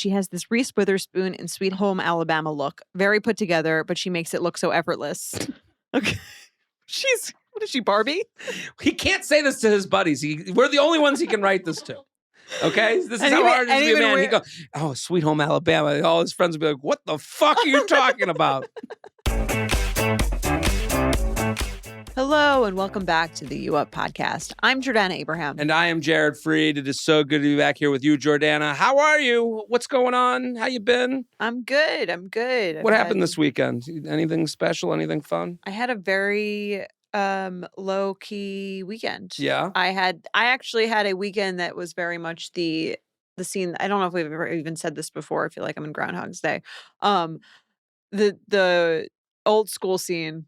she has this Reese Witherspoon in Sweet Home Alabama look. Very put together, but she makes it look so effortless. Okay. What is she, Barbie? He can't say this to his buddies. We're the only ones he can write this to. Okay? This is how hard it is to be a man. He goes, oh, Sweet Home Alabama. All his friends will be like, what the fuck are you talking about? Hello, and welcome back to the You Up podcast. I'm Jordana Abraham. And I am Jared Freed. It is so good to be back here with you, Jordana. How are you? What's going on? How you been? I'm good. What happened this weekend? Anything special? Anything fun? I had a very low-key weekend. Yeah? I actually had a weekend that was very much the scene. I don't know if we've ever even said this before. I feel like I'm in Groundhog's Day. The old school scene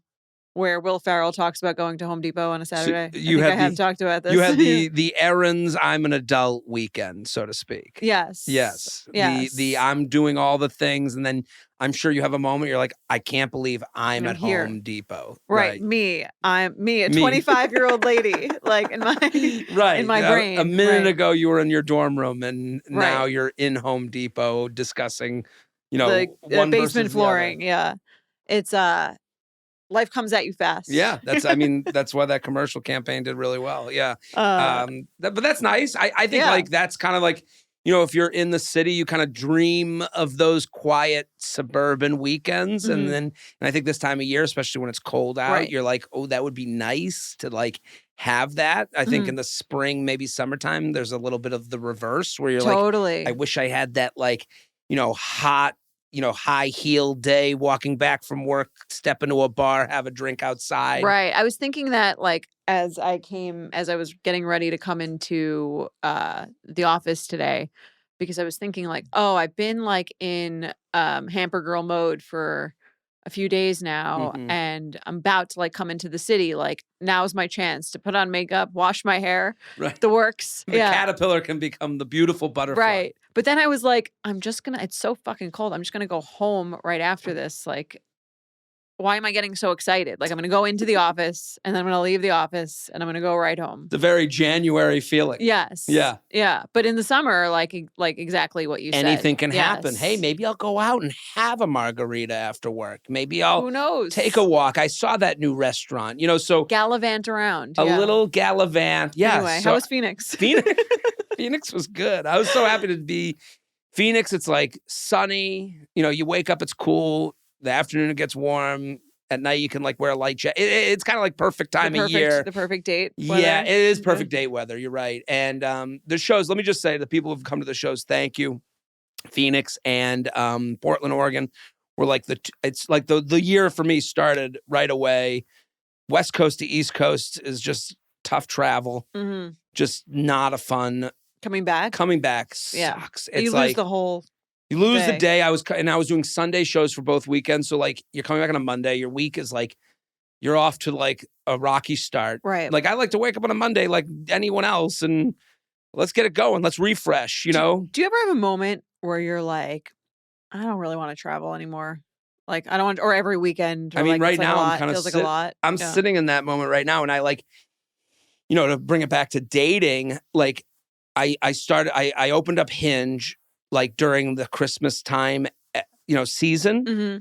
where Will Ferrell talks about going to Home Depot on a Saturday. So I have talked about this. You had the errands, I'm an adult weekend, so to speak. Yes. The I'm doing all the things, and then I'm sure you have a moment you're like, I can't believe I'm at here. Home Depot. Right. I'm a 25-year-old lady, like in my brain. A minute ago you were in your dorm room, and now you're in Home Depot discussing, the basement flooring. Yeah. It's life comes at you fast. Yeah, that's why that commercial campaign did really well. Yeah, but that's nice. I think like that's kind of like, if you're in the city, you kind of dream of those quiet suburban weekends, mm-hmm. and I think this time of year, especially when it's cold out, you're like, oh, that would be nice to like have that. I think in the spring, maybe summertime, there's a little bit of the reverse where you're like, I wish I had that like, hot, high heel day, walking back from work, step into a bar, have a drink outside. Right. I was thinking that like as I was getting ready to come into the office today, because I was thinking like, oh, I've been like in hamper girl mode for a few days now, and I'm about to like come into the city. Like, now's my chance to put on makeup, wash my hair, the works. The caterpillar can become the beautiful butterfly. Right. But then I was like, it's so fucking cold. I'm just going to go home right after this. Like, why am I getting so excited? Like, I'm going to go into the office, and then I'm going to leave the office, and I'm going to go right home. It's a very January feeling. Yes. Yeah. Yeah. But in the summer, like exactly what you said. Anything can happen. Hey, maybe I'll go out and have a margarita after work. Maybe I'll Who knows? Take a walk. I saw that new restaurant, so gallivant around. A little gallivant. Yeah. Anyway, how was Phoenix? Phoenix was good. I was so happy to be Phoenix. It's like sunny. You wake up, it's cool. The afternoon it gets warm. At night you can like wear a light jacket. It's kind of like perfect time of year. The perfect date weather. Yeah, it is perfect date weather. You're right. And the shows, let me just say, the people who've come to the shows, thank you. Phoenix and Portland, Oregon were like it's like the year for me started right away. West Coast to East Coast is just tough travel. Mm-hmm. Just not a fun. Coming back sucks. Yeah. It's you lose the whole You lose the day. I was doing Sunday shows for both weekends. So like you're coming back on a Monday. Your week is like you're off to like a rocky start. Right. Like I like to wake up on a Monday like anyone else and let's get it going. Let's refresh, Do you ever have a moment where you're like, I don't really want to travel anymore? Like I don't want, or every weekend. Or right now I'm kind of feels like a lot. I'm sitting in that moment right now, and I like, to bring it back to dating. Like I opened up Hinge like during the Christmas time, season. Mm-hmm.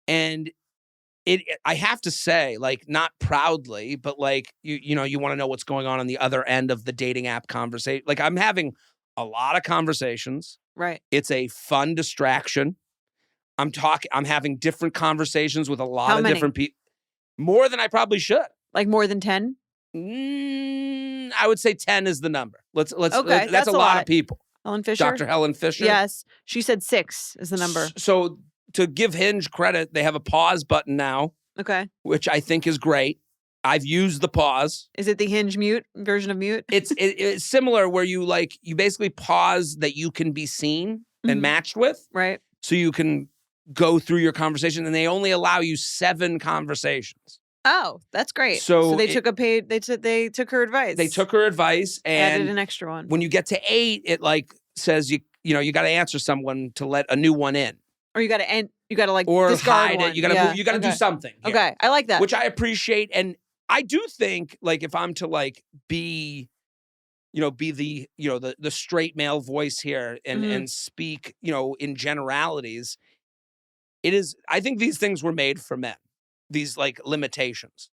And I have to say, like, not proudly, but like, you want to know what's going on the other end of the dating app conversation. Like I'm having a lot of conversations. Right. It's a fun distraction. I'm having different conversations with a lot of different people. More than I probably should. Like more than 10? I would say 10 is the number. Okay, that's a lot of people. Helen Fisher? Dr. Helen Fisher? Yes. She said 6 is the number. So to give Hinge credit, they have a pause button now. Okay. Which I think is great. I've used the pause. Is it the Hinge mute version of mute? It's similar where you basically pause that you can be seen and matched with. Right. So you can go through your conversation, and they only allow you 7 conversations. Oh, that's great. So they took they took her advice. They took her advice and added an extra one. When you get to 8, it like says you got to answer someone to let a new one in. Or you got to like or discard hide one. it. You got to move. You got to do something. Here, okay, I like that. Which I appreciate, and I do think like if I'm to like be be the, the straight male voice here and speak, in generalities. I think these things were made for men, these like limitations.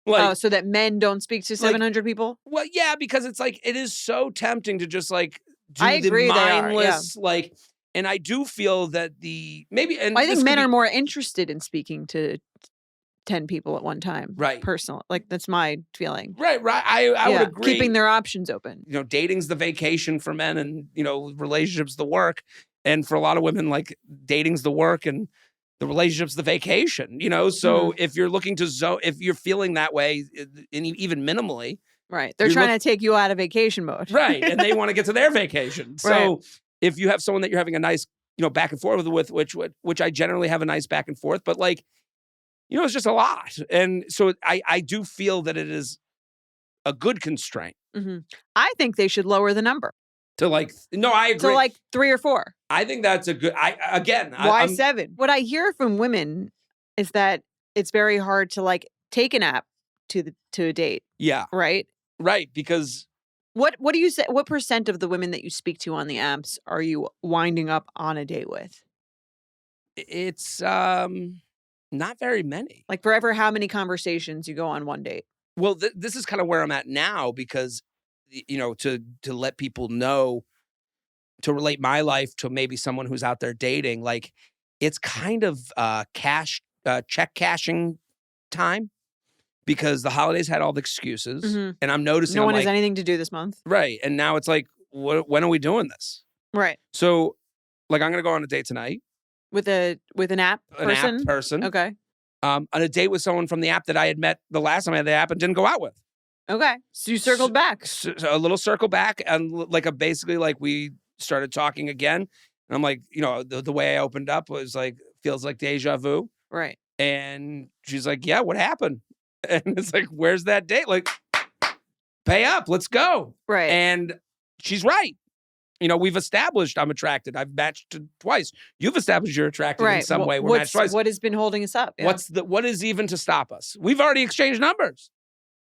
Like, so that men don't speak to 700 people? Well, yeah, because it's like, it is so tempting to just like do the mindless, like, and I do feel that I think men are more interested in speaking to 10 people at one time. Right. Personal. Like, that's my feeling. Right. I would agree. Keeping their options open. Dating's the vacation for men and, relationships the work. And for a lot of women, like, dating's the work and the relationship's the vacation, So if you're looking to if you're feeling that way, and even minimally. Right. They're trying to take you out of vacation mode. Right. And they want to get to their vacation. So if you have someone that you're having a nice, back and forth with, which I generally have a nice back and forth, but like, it's just a lot. And so I do feel that it is a good constraint. Mm-hmm. I think they should lower the number. To like, no, I agree. To like 3 or 4. I think that's a good, Why 7? What I hear from women is that it's very hard to like take an app to a date. Yeah. Right? Right. Because. What do you say? What % of the women that you speak to on the apps are you winding up on a date with? It's, not very many. Like forever, how many conversations you go on one date? Well, this is kind of where I'm at now because, to let people know, to relate my life to maybe someone who's out there dating, like it's kind of check cashing time because the holidays had all the excuses and I'm noticing no one has anything to do this month. Right. And now it's like, when are we doing this? Right. So like, I'm going to go on a date tonight. With an app person? An app person. Okay. On a date with someone from the app that I had met the last time I had the app and didn't go out with. Okay. So you circled back. So a little circle back and like basically like we started talking again. And I'm like, the way I opened up was like, feels like deja vu. Right. And she's like, yeah, what happened? And it's like, where's that date? Like, pay up, let's go. Right. And she's right. We've established I'm attracted. I've matched twice. You've established you're attracted in some way. We're matched twice. What has been holding us up? Yeah. What is even to stop us? We've already exchanged numbers.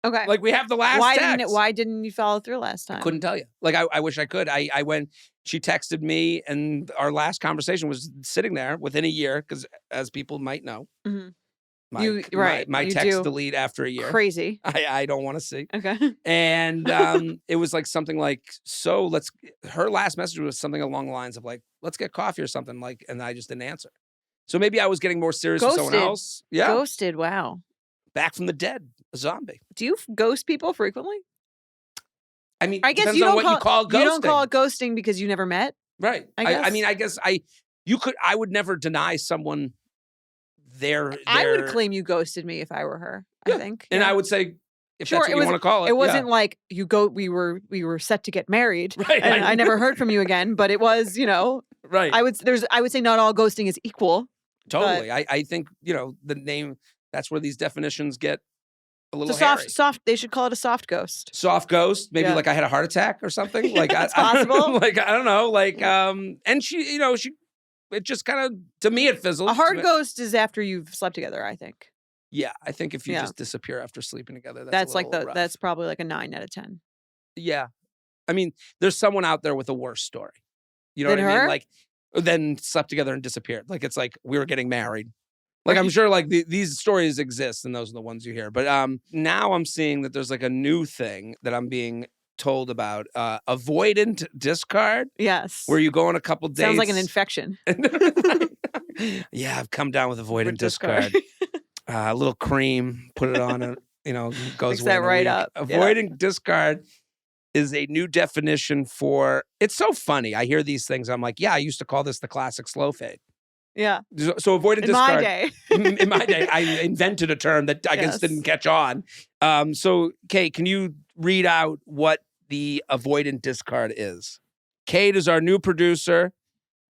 Okay. Like we have the last text. Why didn't you follow through last time? I couldn't tell you. Like I wish I could. I went, she texted me and our last conversation was sitting there within a year because as people might know, my text delete after a year. Crazy. I don't want to see. Okay. And it was like something like, her last message was something along the lines of like, let's get coffee or something like, and I just didn't answer. So maybe I was getting more serious with someone else. Yeah. Ghosted. Wow. Back from the dead, a zombie. Do you ghost people frequently? I mean, I guess depends on what you call ghosting. You don't call it ghosting because you never met? Right. I guess I would never deny someone I would claim you ghosted me if I were her, I think. And I would say, if that's what you want to call it. It wasn't like we were set to get married. Right. And I never heard from you again, but it was, Right. I would say not all ghosting is equal. Totally. I think, the name, that's where these definitions get a little soft. They should call it a soft ghost. Soft ghost. Maybe like I had a heart attack or something. Like it's possible. Like, I don't know. Like, and she, it just kind of, to me, it fizzles. A hard ghost is after you've slept together, I think. Yeah. I think if you just disappear after sleeping together, that's like rough. That's probably like a 9 out of 10. Yeah. I mean, there's someone out there with a worse story. You know what I mean? Like, then slept together and disappeared. Like, it's like we were getting married. Like, I'm sure like these stories exist and those are the ones you hear. But now I'm seeing that there's like a new thing that I'm being told about, avoidant discard. Yes. Where you go on a couple dates. Sounds like an infection. Yeah, I've come down with avoidant discard. A little cream, put it on, goes Mix that right up. Avoidant discard is a new definition for, it's so funny. I hear these things. I'm like, yeah, I used to call this the classic slow fade. Yeah. So avoidant discard. In my day, I invented a term that I guess didn't catch on. So, Kate, can you read out what the avoidant discard is? Kate is our new producer.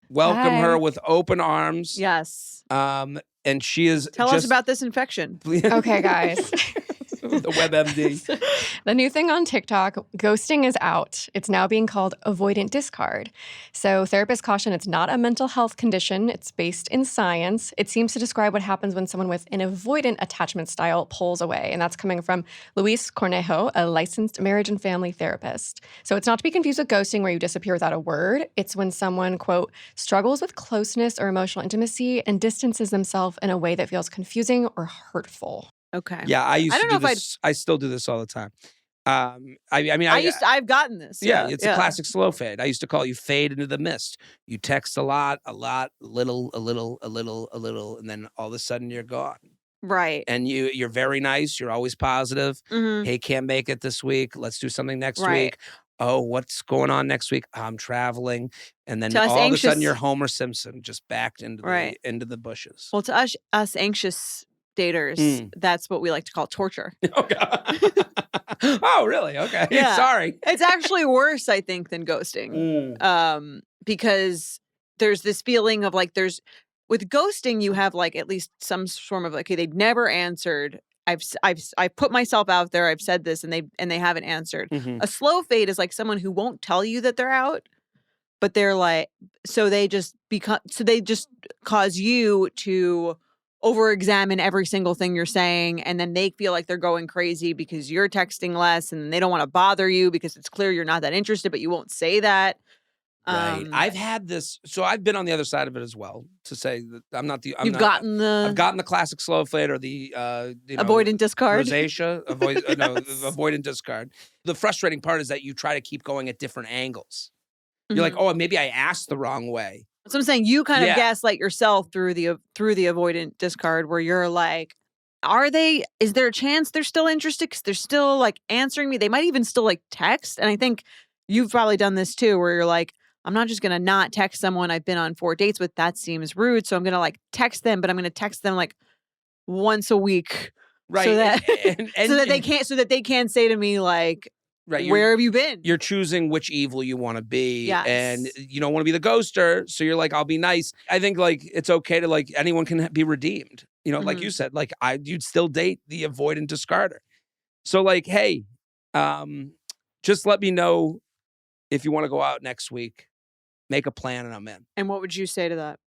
Welcome her with open arms. Yes. And she is Tell us about this infection. Okay, guys. The WebMD. The new thing on TikTok, ghosting is out. It's now being called avoidant discard. So therapists caution it's not a mental health condition. It's based in science. It seems to describe what happens when someone with an avoidant attachment style pulls away. And that's coming from Luis Cornejo, a licensed marriage and family therapist. So it's not to be confused with ghosting where you disappear without a word. It's when someone, quote, struggles with closeness or emotional intimacy and distances themselves in a way that feels confusing or hurtful. Okay. Yeah, I still do this all the time. I've gotten this. Yeah, it's a classic slow fade. I used to call you fade into the mist. You text a lot, little, and then all of a sudden you're gone. Right. And you're very nice. You're always positive. Mm-hmm. Hey, can't make it this week. Let's do something next week. Oh, what's going on next week? I'm traveling. And then all of a sudden you're Homer Simpson, just backed into the bushes. Well, to us anxious daters, that's what we like to call torture. Oh, God. Oh, really? Okay. Yeah. Sorry. It's actually worse, I think, than ghosting. Because there's this feeling of like with ghosting, you have like at least some form of like, okay, they've never answered. I've put myself out there. I've said this and they haven't answered. Mm-hmm. A slow fade is like someone who won't tell you that they're out, but they're like, so they just cause you to over-examine every single thing you're saying, and then they feel like they're going crazy because you're texting less, and they don't want to bother you because it's clear you're not that interested, but you won't say that. Right. I've had this, so I've been on the other side of it as well. To say that I've gotten the classic slow fade or the avoidant discard, rosacea, avoidant discard. The frustrating part is that you try to keep going at different angles. You're like, oh, maybe I asked the wrong way. So I'm saying you kind of gaslight yourself through the avoidant discard, where you're like, is there a chance they're still interested because they're still like answering me? They might even still like text. And I think you've probably done this too, where you're like, I'm not just going to not text someone I've been on 4 dates with. That seems rude. So I'm going to like text them, but I'm going to text them like once a week. Right. So that so that they can't say to me like, right, where have you been? You're choosing which evil you want to be. Yes. And you don't want to be the ghoster. So you're like, I'll be nice. I think like it's okay to like anyone can be redeemed. Like you said, like you'd still date the avoidant discarder. So like, hey, just let me know if you want to go out next week. Make a plan and I'm in. And what would you say to that?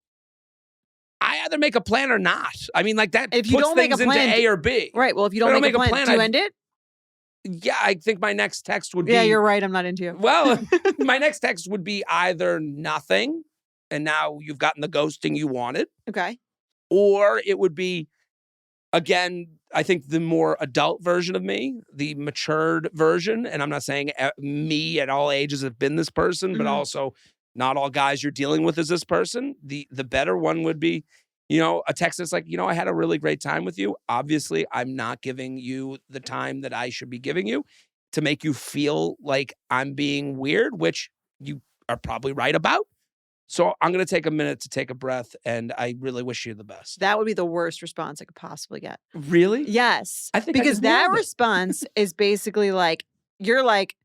I either make a plan or not. I mean, like that if you puts don't make things a plan, into A or B. Right. Well, if you don't make a plan, do you end it? Yeah, I think my next text would be... Yeah, you're right. I'm not into you. Well, my next text would be either nothing, and now you've gotten the ghosting you wanted. Okay. Or it would be, again, I think the more adult version of me, the matured version, and I'm not saying me at all ages have been this person, but also not all guys you're dealing with is this person. The better one would be, a text that's like, I had a really great time with you. Obviously, I'm not giving you the time that I should be giving you to make you feel like I'm being weird, which you are probably right about. So I'm going to take a minute to take a breath, and I really wish you the best. That would be the worst response I could possibly get. Really? Yes. I think because that response is basically like, you're like,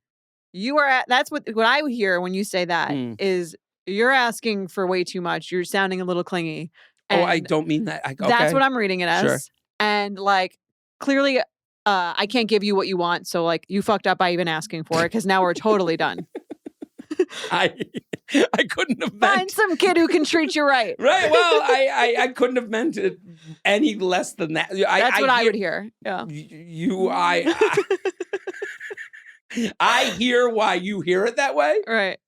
that's what I would hear when you say that is you're asking for way too much. You're sounding a little clingy. Oh, I don't mean that. Okay. That's what I'm reading it as. Sure. And like, clearly, I can't give you what you want. So like, you fucked up by even asking for it because now we're totally done. I couldn't have meant... Find some kid who can treat you right. Right. Well, I couldn't have meant it any less than that. That's what I would hear. Yeah. I hear why you hear it that way. Right.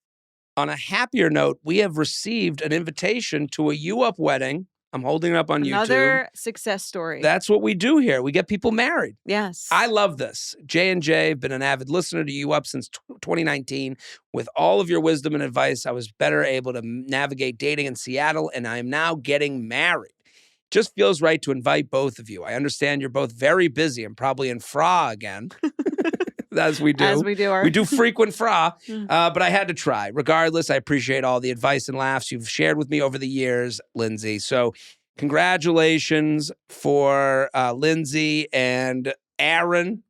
On a happier note, we have received an invitation to a U-Up wedding. I'm holding it up on YouTube. Another success story. That's what we do here. We get people married. Yes. I love this. J&J, have been an avid listener to U-Up since 2019. With all of your wisdom and advice, I was better able to navigate dating in Seattle, and I am now getting married. Just feels right to invite both of you. I understand you're both very busy and probably in FRA again. As we do. As we do. We do frequent FRA, but I had to try. Regardless, I appreciate all the advice and laughs you've shared with me over the years, Lindsay. So congratulations for Lindsay and Aaron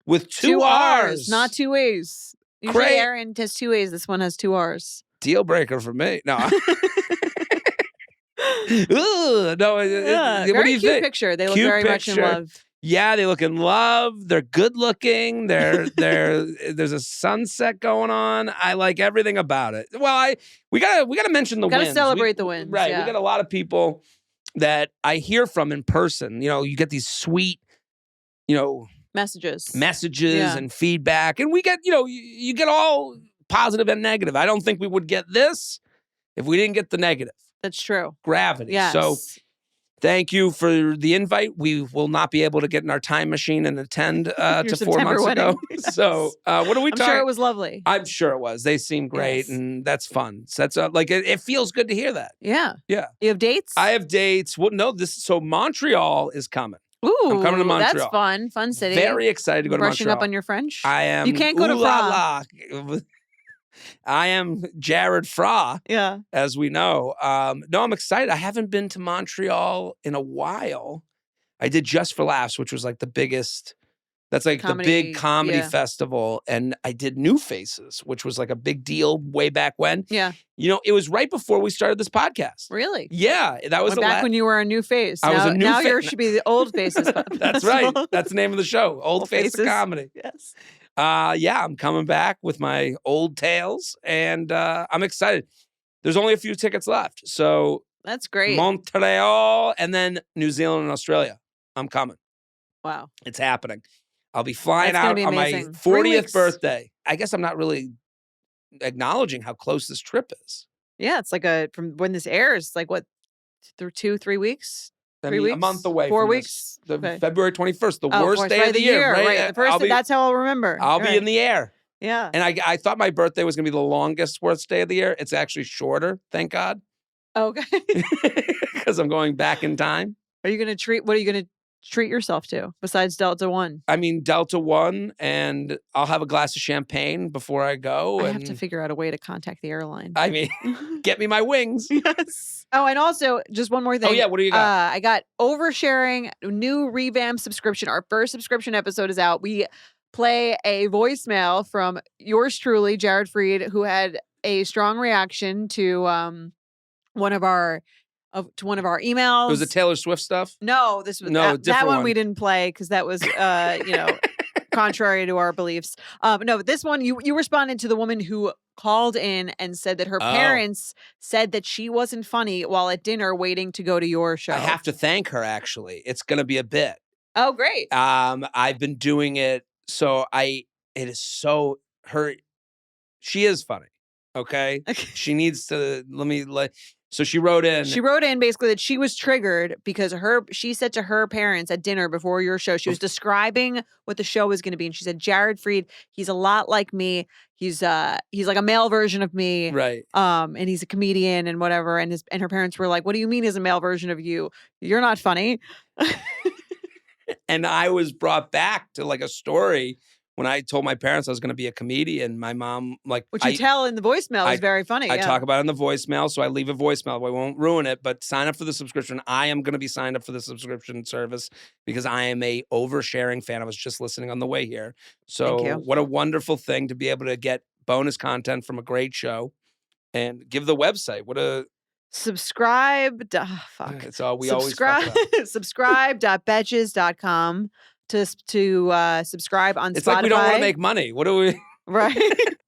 with two R's. Not 2 A's. Usually Aaron has 2 A's. This one has 2 R's. Dealbreaker for me. No. Ooh, no. Yeah, what do you cute think? Picture. They look cute very picture. much in love. Yeah, they look in love. They're good looking. There's a sunset going on. I like everything about it. Well, we gotta mention the wins. Gotta celebrate the wins. Right. Yeah. We got a lot of people that I hear from in person. You get these sweet, messages and feedback. And we get, you get all positive and negative. I don't think we would get this if we didn't get the negative. That's true. Gravity. Yes. So thank you for the invite. We will not be able to get in our time machine and attend to 4 months ago. Yes. So what are we talking? I'm sure it was lovely. I'm sure it was. They seem great, and that's fun. So that's it feels good to hear that. Yeah. Yeah. You have dates? I have dates. Well, no, so Montreal is coming. Ooh, I'm coming to Montreal. That's fun. Fun city. Very excited to go to Brushing Montreal. up on your French? I am. You can't go to France. I am Jared Fra, yeah, as we know. No, I'm excited. I haven't been to Montreal in a while. I did Just for Laughs, which was like the biggest. That's like the big comedy festival. And I did New Faces, which was like a big deal way back when. Yeah. It was right before we started this podcast. Really? Yeah. That was back when you were a new face. I was a new face. Now you should be the Old Faces. That's right. That's the name of the show. Old Faces Comedy. Yes. Yeah, I'm coming back with my old tales, and I'm excited. There's only a few tickets left. So that's great. Montreal and then New Zealand and Australia. I'm coming. Wow. It's happening. I'll be flying out on my 40th birthday. I guess I'm not really acknowledging how close this trip is. Yeah, it's like from when this airs, like what, 2-3 weeks? 3 weeks? A month away. 4 weeks. February 21st, the worst day of the year. Right. The first day, that's how I'll remember. I'll be in the air. Yeah. And I thought my birthday was going to be the longest, worst day of the year. It's actually shorter, thank God. Okay. Because I'm going back in time. What are you going to treat yourself to besides Delta One? I mean, Delta One, and I'll have a glass of champagne before I go. I have to figure out a way to contact the airline. I mean, get me my wings. Yes. Oh, and also, just one more thing. Oh, yeah. What do you got? I got Oversharing, new revamped subscription. Our first subscription episode is out. We play a voicemail from yours truly, Jared Freed, who had a strong reaction to one of our emails. Was it Taylor Swift stuff? No, this was that one we didn't play because that was contrary to our beliefs. No, but this one you responded to the woman who called in and said that her parents said that she wasn't funny while at dinner waiting to go to your show. I have to thank her, actually. It's going to be a bit. Oh, great. I've been doing it. So she is funny. Okay. She needs to, so she wrote in. She wrote in basically that she was triggered because she said to her parents at dinner before your show, she was describing what the show was going to be. And she said, Jared Freed, he's a lot like me. He's like a male version of me. Right. And he's a comedian and whatever. And her parents were like, what do you mean he's a male version of you? You're not funny. And I was brought back to like a story when I told my parents I was going to be a comedian. My mom, which you tell in the voicemail is very funny. I talk about it in the voicemail, so I leave a voicemail. I won't ruin it, but sign up for the subscription. I am going to be signed up for the subscription service because I am a oversharing fan. I was just listening on the way here. So what a wonderful thing to be able to get bonus content from a great show and give the website. What a... Subscribe. Fuck. It's all we always fuck up. Subscribe.betches.com to subscribe on Spotify. It's like we don't want to make money. What do we... Right.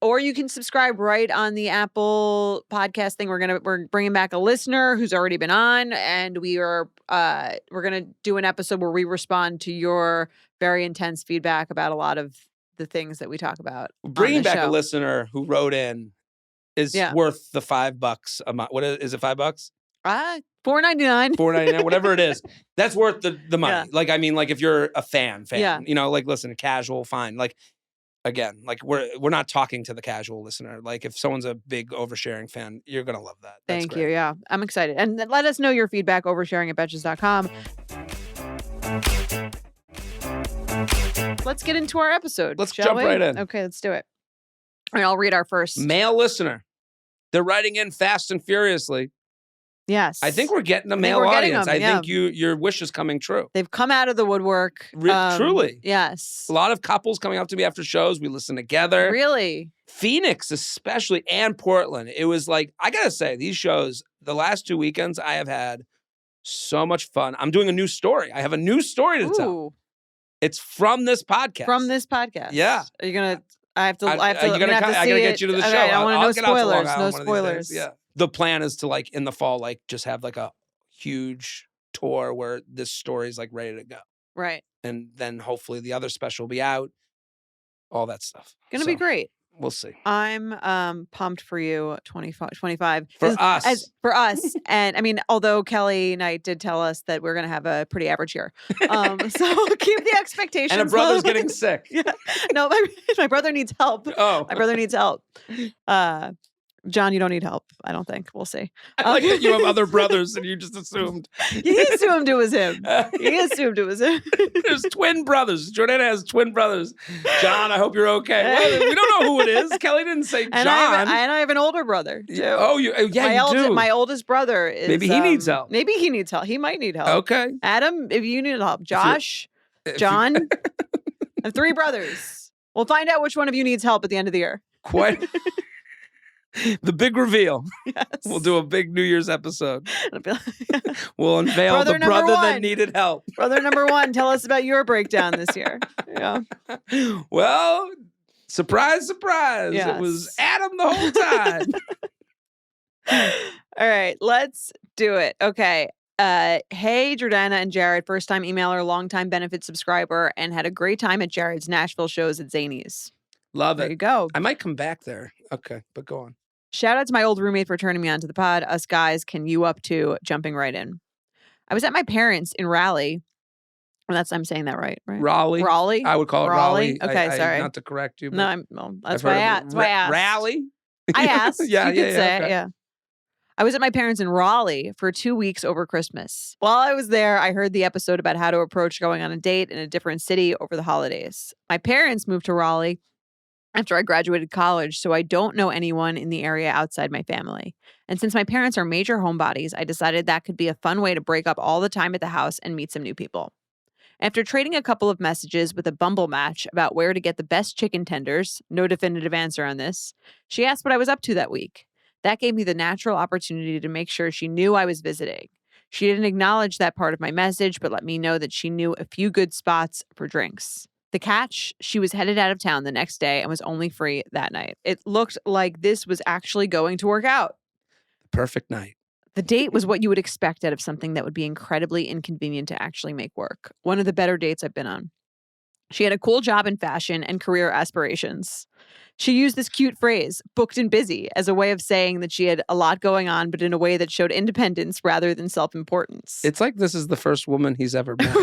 Or you can subscribe right on the Apple podcast thing. We're bringing back a listener who's already been on, and we're going to do an episode where we respond to your very intense feedback about a lot of the things that we talk about. Bringing back a listener who wrote in is worth the $5 a month. What is it? $5? $4.99. $4.99, whatever it is. That's worth the money. Yeah. If you're a fan, listen, casual, fine. Again, we're not talking to the casual listener. If someone's a big oversharing fan, you're gonna love that. That's Thank you. Yeah, I'm excited. And let us know your feedback. Oversharing@betches.com. Let's get into our episode. Let's jump right in. Okay, let's do it. All right, I'll read our first male listener. They're writing in fast and furiously. Yes. I think we're getting a male audience. I think your wish is coming true. They've come out of the woodwork. Truly. Yes. A lot of couples coming up to me after shows. We listen together. Really? Phoenix especially, and Portland. It was I got to say, these shows, the last 2 weekends, I have had so much fun. I'm doing a new story. I have a new story to tell. It's from this podcast. From this podcast. Yeah. Are you gonna? I have to see I gotta get you to the show. I want no get out to Long spoilers. Island No one of these days. spoilers. Yeah. The plan is to like in the fall, like just have like a huge tour where this story is like ready to go. Right. And then hopefully the other special will be out. All that stuff. Gonna be great. We'll see. I'm pumped for you. 25 for us. For us. And I mean, although Kelly Knight did tell us that we're gonna have a pretty average year, so keep the expectations. And a brother's getting sick. Yeah. No, my brother needs help. Oh, my brother needs help. John, you don't need help. I don't think. We'll see. I like that you have other brothers and you just assumed. He assumed it was him. He assumed it was him. There's twin brothers. Jordana has twin brothers. John, I hope you're okay. Well, we don't know who it is. Kelly didn't say John. And I have an older brother, too. Oh, you do. My oldest brother is... Maybe he needs help. Maybe he needs help. He might need help. Okay. Adam, if you need help. Josh, John, I have 3 brothers. We'll find out which one of you needs help at the end of the year. Quite... The big reveal. Yes. We'll do a big New Year's episode. We'll unveil the brother that needed help. Brother number 1, tell us about your breakdown this year. Yeah. Well, surprise, surprise. Yes. It was Adam the whole time. All right, let's do it. Okay. Hey, Jordana and Jared, first-time emailer, long-time benefit subscriber, and had a great time at Jared's Nashville shows at Zanies. Love it. There you go. I might come back there. Okay, but go on. Shout out to my old roommate for turning me onto the pod. Us guys can you up to jumping right in. I was at my parents' in Raleigh. I'm saying that right? Raleigh? I would call it Raleigh. Okay, sorry. Not to correct you. No, that's why I asked. Raleigh? I asked. Yeah, you could say it, yeah. I was at my parents' in Raleigh for 2 weeks over Christmas. While I was there, I heard the episode about how to approach going on a date in a different city over the holidays. My parents moved to Raleigh after I graduated college, so I don't know anyone in the area outside my family. And since my parents are major homebodies, I decided that could be a fun way to break up all the time at the house and meet some new people. After trading a couple of messages with a Bumble match about where to get the best chicken tenders, no definitive answer on this, she asked what I was up to that week. That gave me the natural opportunity to make sure she knew I was visiting. She didn't acknowledge that part of my message, but let me know that she knew a few good spots for drinks. The catch, she was headed out of town the next day and was only free that night. It looked like this was actually going to work out. Perfect night. The date was what you would expect out of something that would be incredibly inconvenient to actually make work. One of the better dates I've been on. She had a cool job in fashion and career aspirations. She used this cute phrase, booked and busy, as a way of saying that she had a lot going on, but in a way that showed independence rather than self-importance. It's like this is the first woman he's ever met.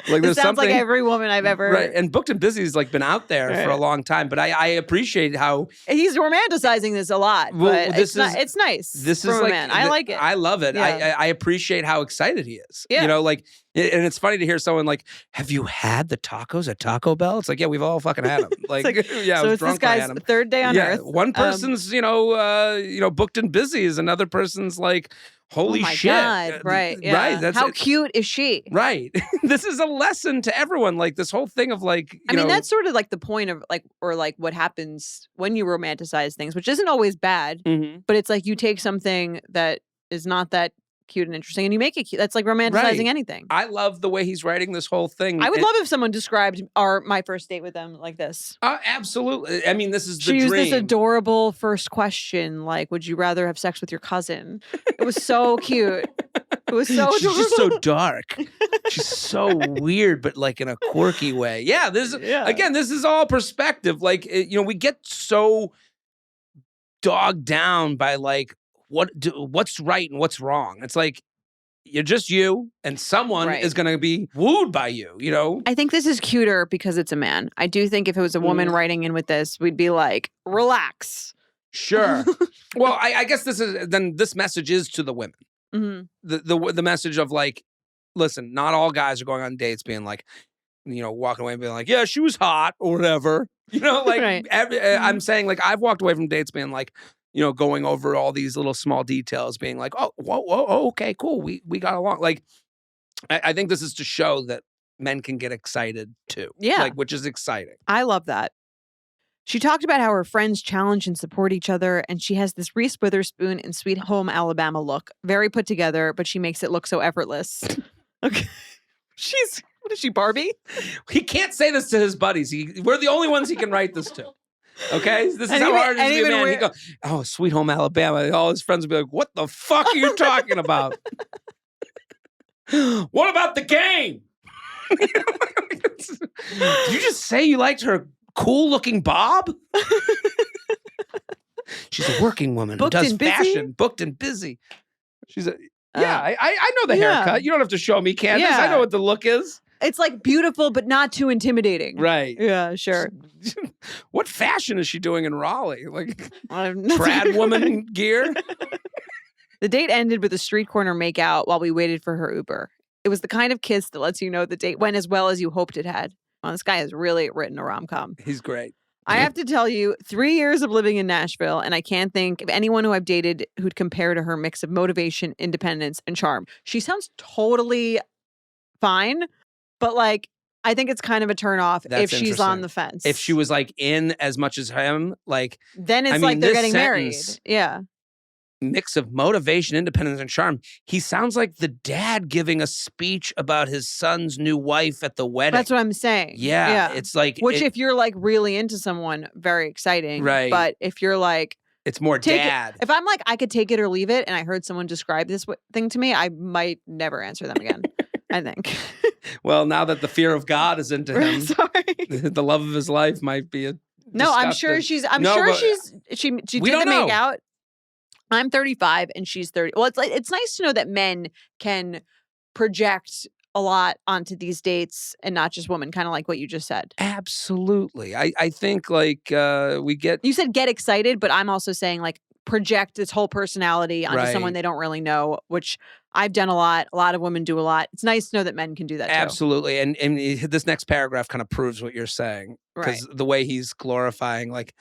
Like it sounds like every woman I've ever... Right, and Booked and Busy has like been out there for a long time, but I appreciate how... He's romanticizing this a lot, but it's nice. This is like... I like it. I love it. Yeah. I appreciate how excited he is. Yeah. You know, like... And it's funny to hear someone like, have you had the tacos at Taco Bell? It's like, yeah, we've all fucking had them. Like, yeah, I so was it's drunk this guy's third day on Earth. One person's, booked and busy is another person's like, holy shit. God, right. Yeah. Right. How cute is she? Right. This is a lesson to everyone. Like this whole thing of like, I mean, that's sort of like the point of like, or like what happens when you romanticize things, which isn't always bad, but it's like you take something that is not that cute and interesting and you make it cute. That's like romanticizing anything. I love the way he's writing this whole thing. I would love if someone described my first date with them like this. Absolutely. I mean, this is the dream. She used this adorable first question, like, would you rather have sex with your cousin? It was so cute. It was so adorable. She's just so dark. She's so weird, but like in a quirky way. Yeah, again, this is all perspective. Like, we get so dogged down by like, what's right and what's wrong. It's like you're just you and someone is going to be wooed by you, I think this is cuter because it's a man. I do think if it was a woman writing in with this, we'd be like, relax. Sure. Well, I guess this message is to the women. Mm-hmm. The message of like, listen, not all guys are going on dates being like, walking away and being like, yeah, she was hot or whatever. I'm saying like I've walked away from dates being like, going over all these little small details, being like, oh, whoa, okay, cool. We got along. Like, I think this is to show that men can get excited too. Yeah. Like, which is exciting. I love that. She talked about how her friends challenge and support each other, and she has this Reese Witherspoon in Sweet Home Alabama look. Very put together, but she makes it look so effortless. Okay. What is she, Barbie? He can't say this to his buddies. We're the only ones he can write this to. Okay? This is how hard it is to be a man. He goes, oh, Sweet Home Alabama. All his friends will be like, what the fuck are you talking about? What about the game? Did you just say you liked her cool-looking Bob? She's a working woman who does fashion, booked and busy. She's a I know the haircut. You don't have to show me, Candace. I know what the look is. It's like beautiful, but not too intimidating. Right. Yeah, sure. What fashion is she doing in Raleigh? Like trad woman gear? The date ended with a street corner makeout while we waited for her Uber. It was the kind of kiss that lets you know the date went as well as you hoped it had. Well, this guy has really written a rom-com. He's great. I have to tell you, 3 years of living in Nashville, and I can't think of anyone who I've dated who'd compare to her mix of motivation, independence, and charm. She sounds totally fine, but like, I think it's kind of a turnoff if she's on the fence. If she was like in as much as him, like then it's like they're getting married. Yeah. Mix of motivation, independence, and charm. He sounds like the dad giving a speech about his son's new wife at the wedding. That's what I'm saying. Yeah. It's like if you're like really into someone, very exciting. Right. But if you're like it's more dad. If I'm like I could take it or leave it, and I heard someone describe this thing to me, I might never answer them again. I think. Well, now that the fear of God is into him, the love of his life might be a. No, I'm sure she's. She did the make out. I'm 35 and she's 30. Well, it's nice to know that men can project a lot onto these dates and not just women, kind of like what you just said. Absolutely. I think like we get. You said get excited, but I'm also saying like project its whole personality onto someone they don't really know, which I've done a lot. A lot of women do a lot. It's nice to know that men can do that too. Absolutely. And this next paragraph kind of proves what you're saying. Because the way he's glorifying like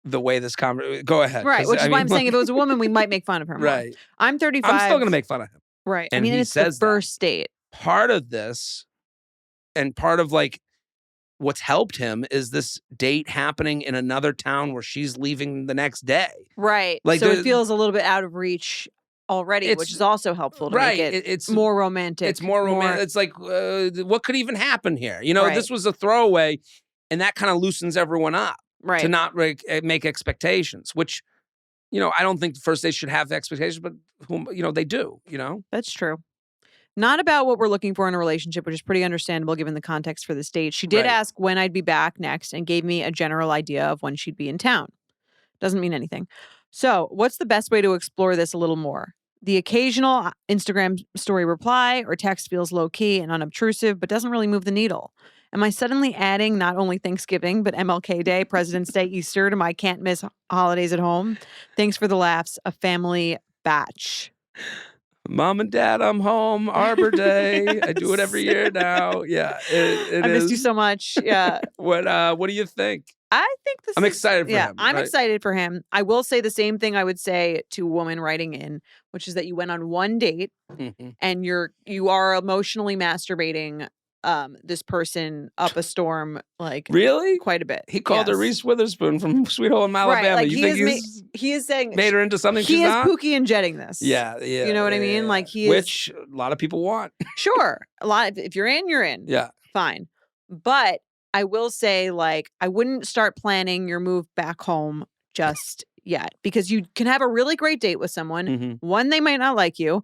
the way this conversation. Go ahead. Right. Which is why I'm saying if it was a woman, we might make fun of her more. Right. I'm 35. I'm still going to make fun of him. Right. And I mean, it's the first date. Part of this and part of like what's helped him is this date happening in another town where she's leaving the next day. Right. Like so it feels a little bit out of reach already, which is also helpful to make it it's more romantic. It's more romantic. It's like, what could even happen here? You know, this was a throwaway and that kind of loosens everyone up. Right. To not make expectations, which, you know, I don't think the first date should have expectations, but, you know, they do, you know? That's true. Not about what we're looking for in a relationship, which is pretty understandable given the context for this date. She did ask when I'd be back next and gave me a general idea of when she'd be in town. Doesn't mean anything. So what's the best way to explore this a little more? The occasional Instagram story reply or text feels low-key and unobtrusive, but doesn't really move the needle. Am I suddenly adding not only Thanksgiving, but MLK Day, President's Day, Easter to my can't miss holidays at home? Thanks for the laughs. A family batch. Mom and Dad, I'm home. Arbor Day. I do it every year now. Yeah, I missed you so much. Yeah. What do you think? I think I'm excited for him. I'm excited for him. I will say the same thing I would say to a woman writing in, which is that you went on one date and you are emotionally masturbating this person up a storm, like really quite a bit. He called her Reese Witherspoon from Sweet Home Alabama. Right, like you think he is saying made her into something he she's is not? Pookie and jetting this. Yeah. You know what I mean? Like which a lot of people want. Sure, a lot. If you're in, you're in. Yeah, fine. But I will say, like, I wouldn't start planning your move back home just yet because you can have a really great date with someone. One, they might not like you.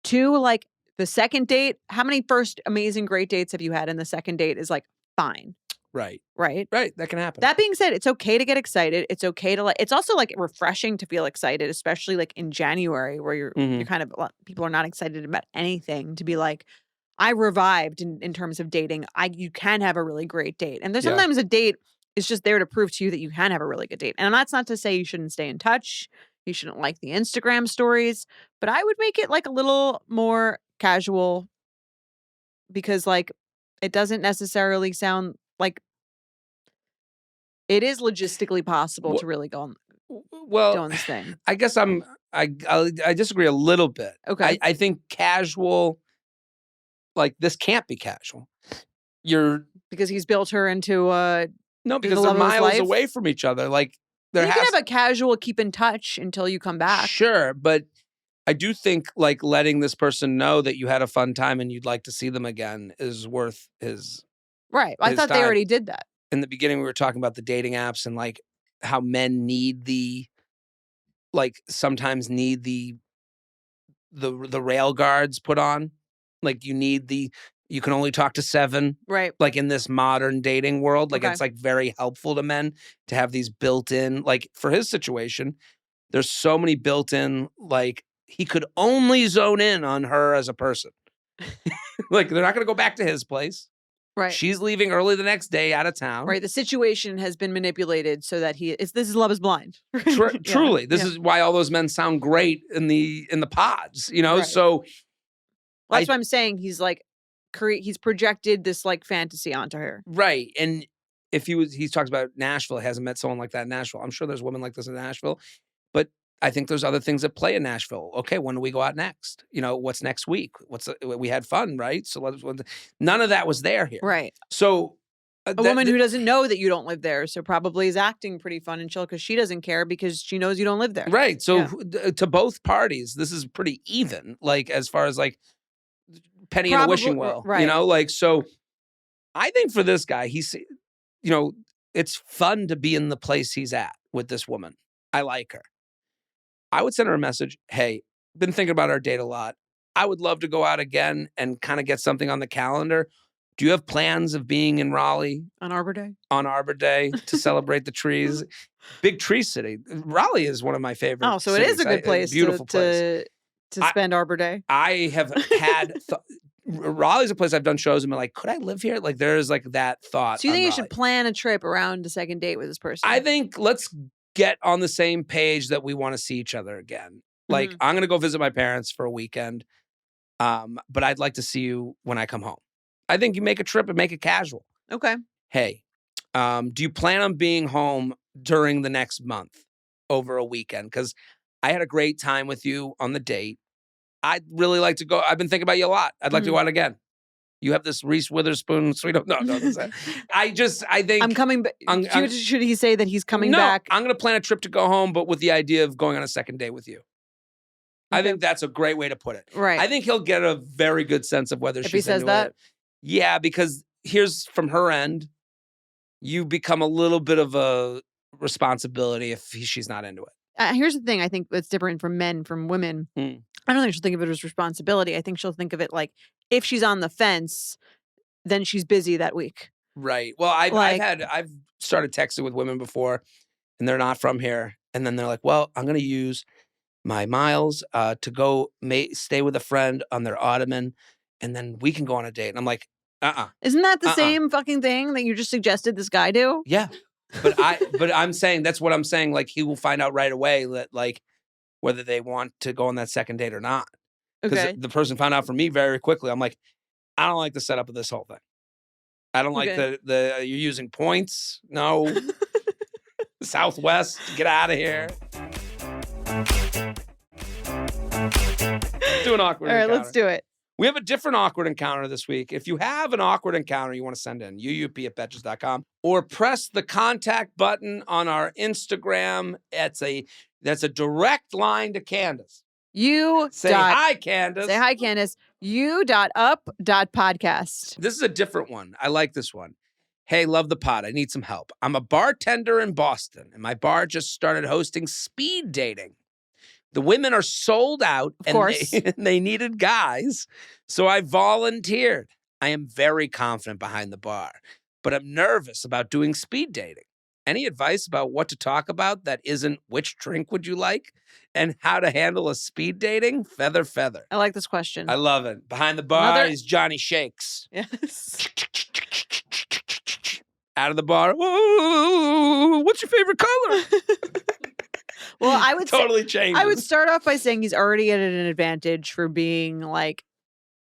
Two, like. The second date, how many first amazing great dates have you had? And the second date is like fine. Right. That can happen. That being said, it's okay to get excited. It's okay to it's also like refreshing to feel excited, especially like in January where you're kind of, people are not excited about anything to be like, I revived in terms of dating. You can have a really great date. And there's sometimes a date is just there to prove to you that you can have a really good date. And that's not to say you shouldn't stay in touch. You shouldn't like the Instagram stories, but I would make it like a little more casual because like it doesn't necessarily sound like it is logistically possible to really go on this thing. I guess I disagree a little bit. Okay. I think casual, like this can't be casual. Because he's built her into no, because they're miles away from each other. Like you can have a casual keep in touch until you come back. Sure, but I do think like letting this person know that you had a fun time and you'd like to see them again is worth his Right. I thought they already did that. In the beginning, we were talking about the dating apps and like how men need sometimes need the rail guards put on. Like you can only talk to 7. Right. Like in this modern dating world, like it's like very helpful to men to have these built-in, like for his situation, there's so many built-in, like he could only zone in on her as a person. Like they're not going to go back to his place. Right. She's leaving early the next day out of town. Right. The situation has been manipulated so that this is Love is Blind. Truly. This is why all those men sound great in the pods, you know? Right. So that's why I'm saying he's like he's projected this like fantasy onto her. Right. And if he talks about Nashville, he hasn't met someone like that in Nashville. I'm sure there's women like this in Nashville, but I think there's other things that play in Nashville. Okay, when do we go out next? You know, what's next week? We had fun, right? So none of that was there here. Right. So a woman who doesn't know that you don't live there, so probably is acting pretty fun and chill because she doesn't care because she knows you don't live there. Right. So to both parties, this is pretty even, like as far as like penny in a wishing well, right. You know, like, so I think for this guy, it's fun to be in the place he's at with this woman. I like her. I would send her a message. Hey, been thinking about our date a lot. I would love to go out again and kind of get something on the calendar. Do you have plans of being in Raleigh? On Arbor Day? On Arbor Day to celebrate the trees. Big tree city. Raleigh is one of my favorite Oh, so cities. it is a good place. Beautiful place. To spend Arbor Day. I have had... Raleigh's a place I've done shows and been like, could I live here? Like there's like that thought. So you think you should plan a trip around a second date with this person? I think let's get on the same page that we want to see each other again. Like I'm going to go visit my parents for a weekend. But I'd like to see you when I come home. I think you make a trip and make it casual. Okay. Hey, do you plan on being home during the next month over a weekend? Because I had a great time with you on the date. I'd really like to go. I've been thinking about you a lot. I'd like to go out again. You have this Reese Witherspoon sweet. No. I think I'm coming back. Should he say that he's coming back? I'm going to plan a trip to go home, but with the idea of going on a second date with you. Okay. I think that's a great way to put it. Right. I think he'll get a very good sense of whether if she's he says into that. It. Yeah, because here's from her end, you become a little bit of a responsibility if she's not into it. Here's the thing I think that's different from men from women. I don't think she'll think of it as responsibility. I think she'll think of it like if she's on the fence, then she's busy that week. Right. Well, I've started texting with women before and they're not from here. And then they're like, well, I'm going to use my miles to go stay with a friend on their ottoman and then we can go on a date. And I'm like, Isn't that the same fucking thing that you just suggested this guy do? Yeah. But I'm saying, that's what I'm saying. Like he will find out right away that like whether they want to go on that second date or not. Because the person found out from me very quickly. I'm like, I don't like the setup of this whole thing. I don't like the you're using points. No. Southwest, get out of here. Do an awkward encounter. All right, let's do it. We have a different awkward encounter this week. If you have an awkward encounter you want to send in, uup@betches.com or press the contact button on our Instagram. That's a direct line to Candace. Say hi, Candace. Say hi, Candace. u.up.podcast. This is a different one. I like this one. Hey, love the pod. I need some help. I'm a bartender in Boston, and my bar just started hosting speed dating. The women are sold out, of course. And they needed guys, so I volunteered. I am very confident behind the bar, but I'm nervous about doing speed dating. Any advice about what to talk about that isn't which drink would you like and how to handle a speed dating? Feather. I like this question. I love it. Behind the bar is Johnny Shakes. Yes. Out of the bar. Whoa, what's your favorite color? Well, I would totally change. I would start off by saying he's already at an advantage for being like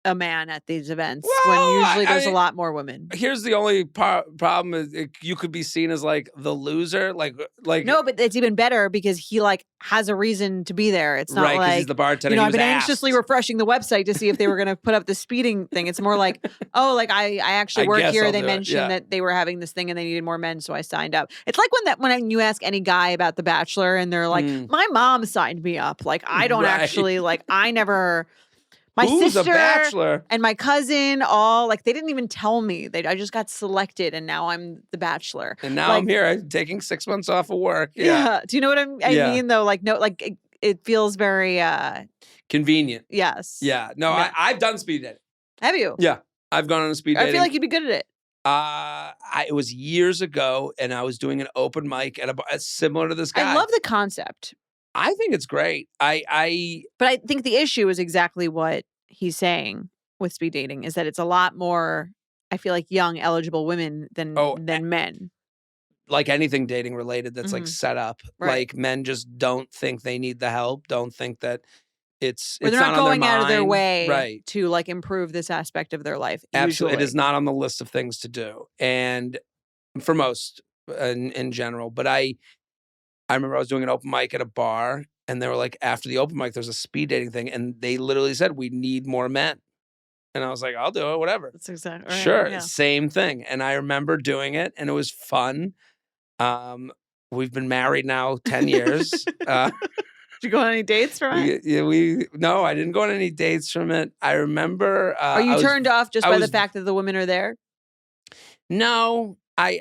a man at these events when usually there's a lot more women. Here's the only problem is you could be seen as like the loser. Like no, but it's even better because he like has a reason to be there. It's not like he's the bartender. I've been anxiously refreshing the website to see if they were going to put up the speeding thing. It's more like, oh, like I actually work here. They mentioned that they were having this thing and they needed more men, so I signed up. It's like when you ask any guy about The Bachelor and they're like, my mom signed me up. Like I don't actually I never. My sister and my cousin all like they didn't even tell me. I just got selected and now I'm the Bachelor. And now I'm here taking 6 months off of work. Yeah. Do you know what I mean though? Like no, like it feels very convenient. Yes. Yeah. No, I've done speed dating. Have you? Yeah. I've gone on a speed dating. I feel like you'd be good at it. It was years ago and I was doing an open mic at a bar similar to this guy. I love the concept. I think it's great. But I think the issue is exactly what he's saying with speed dating is that it's a lot more, I feel like, young, eligible women than men. Like anything dating related that's like set up. Right. Like men just don't think they need the help, don't think that it's they're not going out of their way right. to like improve this aspect of their life. Absolutely. Usually. It is not on the list of things to do. And for most in general. But I remember I was doing an open mic at a bar and they were like, after the open mic, there's a speed dating thing. And they literally said, we need more men. And I was like, I'll do it, whatever. That's exactly right. Sure. Yeah. Same thing. And I remember doing it and it was fun. We've been married now 10 years. Did you go on any dates from it? No, I didn't go on any dates from it. I remember. Are you turned off just by the fact that the women are there? No. I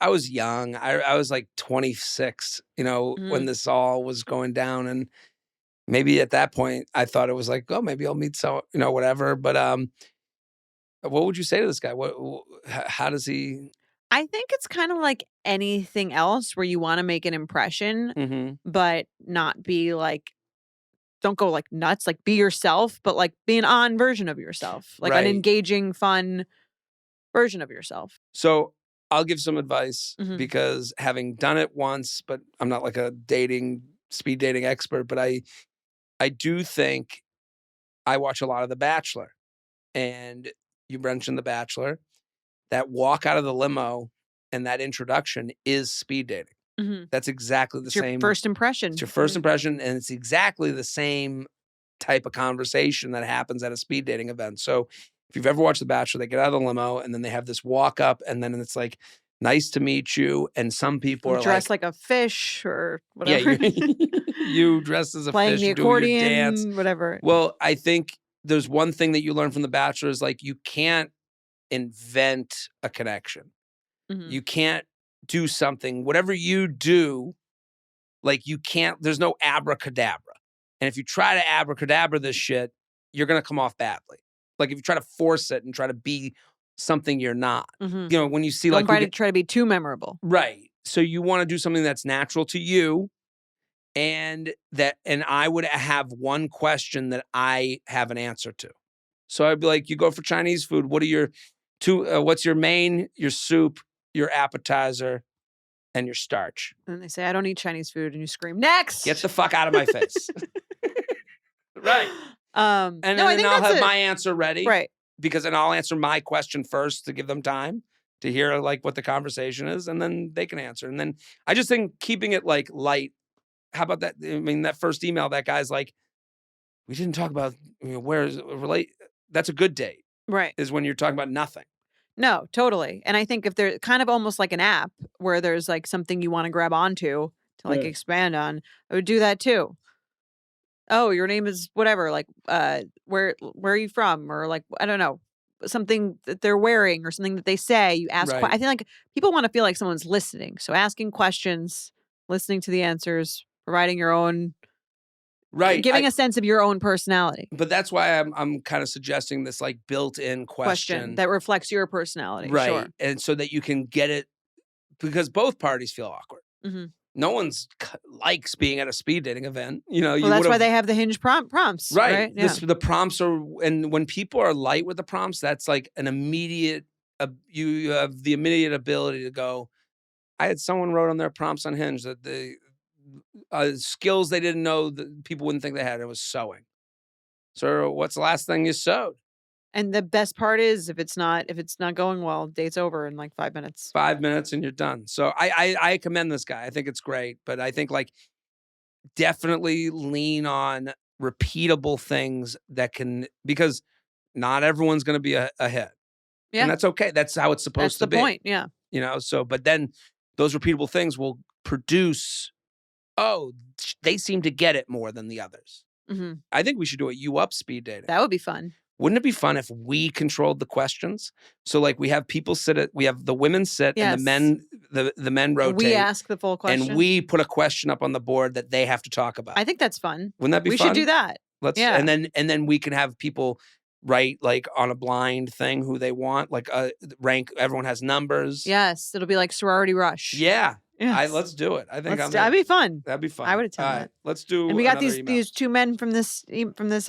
was young. I was like 26, when this all was going down. And maybe at that point I thought it was like, oh, maybe I'll meet some, whatever. But what would you say to this guy? How does he? I think it's kind of like anything else where you want to make an impression, but not be like, don't go like nuts, like be yourself, but like be an on version of yourself, like an engaging, fun version of yourself. So I'll give some advice because having done it once, but I'm not like a speed dating expert, but I do think I watch a lot of The Bachelor. And you mentioned The Bachelor. That walk out of the limo and that introduction is speed dating. That's exactly the same. Your first impression. It's your first impression, and it's exactly the same type of conversation that happens at a speed dating event. So if you've ever watched The Bachelor, they get out of the limo and then they have this walk up and then it's like, nice to meet you. And some people are dressed like a fish or whatever. Yeah, you dressed as a playing fish, the accordion, doing your dance. Whatever. Well, I think there's one thing that you learn from The Bachelor is like, you can't invent a connection. You can't do something, whatever you do, like there's no abracadabra. And if you try to abracadabra this shit, you're going to come off badly. Like if you try to force it and try to be something you're not, when you see don't try to be too memorable. Right. So you want to do something that's natural to you. And I would have one question that I have an answer to. So I'd be like, you go for Chinese food. What are your what's your main, your soup, your appetizer, and your starch? And they say, I don't eat Chinese food. And you scream, next! Get the fuck out of my face. Right. And then I'll have my answer ready. Right. Because then I'll answer my question first to give them time to hear like what the conversation is. And then they can answer. And then I just think keeping it like light. How about that? I mean, that first email, that guy's like, we didn't talk about where is it relate. That's a good date. Right. Is when you're talking about nothing. No, totally. And I think if they're kind of almost like an app where there's like something you want to grab onto to like expand on, I would do that too. Oh, your name is whatever, like where are you from? Or like, I don't know, something that they're wearing or something that they say. You ask. I feel like people want to feel like someone's listening. So asking questions, listening to the answers, providing your own. Right. Giving a sense of your own personality. But that's why I'm kind of suggesting this like built-in question that reflects your personality. Right. Sure. And so that you can get it because both parties feel awkward. No one's likes being at a speed dating event. That's why they have the Hinge prompts. Right. Yeah. The prompts are, and when people are light with the prompts, that's like an immediate, you have the immediate ability to go, I had someone wrote on their prompts on Hinge that the skills they didn't know that people wouldn't think they had. It was sewing. So what's the last thing you sewed? And the best part is if it's not going well, date's over in like 5 minutes. 5 minutes and you're done. So I commend this guy. I think it's great, but I think like definitely lean on repeatable things that can, because not everyone's going to be a hit. Yeah. And that's okay. That's how it's supposed to be. That's the point. Yeah. So, but then those repeatable things will produce, they seem to get it more than the others. Mm-hmm. I think we should do a you up speed dating. That would be fun. Wouldn't it be fun if we controlled the questions? So like we have people we have the women sit and the men rotate. We ask the full question. And we put a question up on the board that they have to talk about. I think that's fun. Wouldn't that be fun? We should do that. And then we can have people write like on a blind thing who they want, like rank, everyone has numbers. Yes. It'll be like Sorority Rush. Yeah. Yes. Let's do it. I think that'd be fun. That'd be fun. I would attend that. Let's do. And we got these two men from this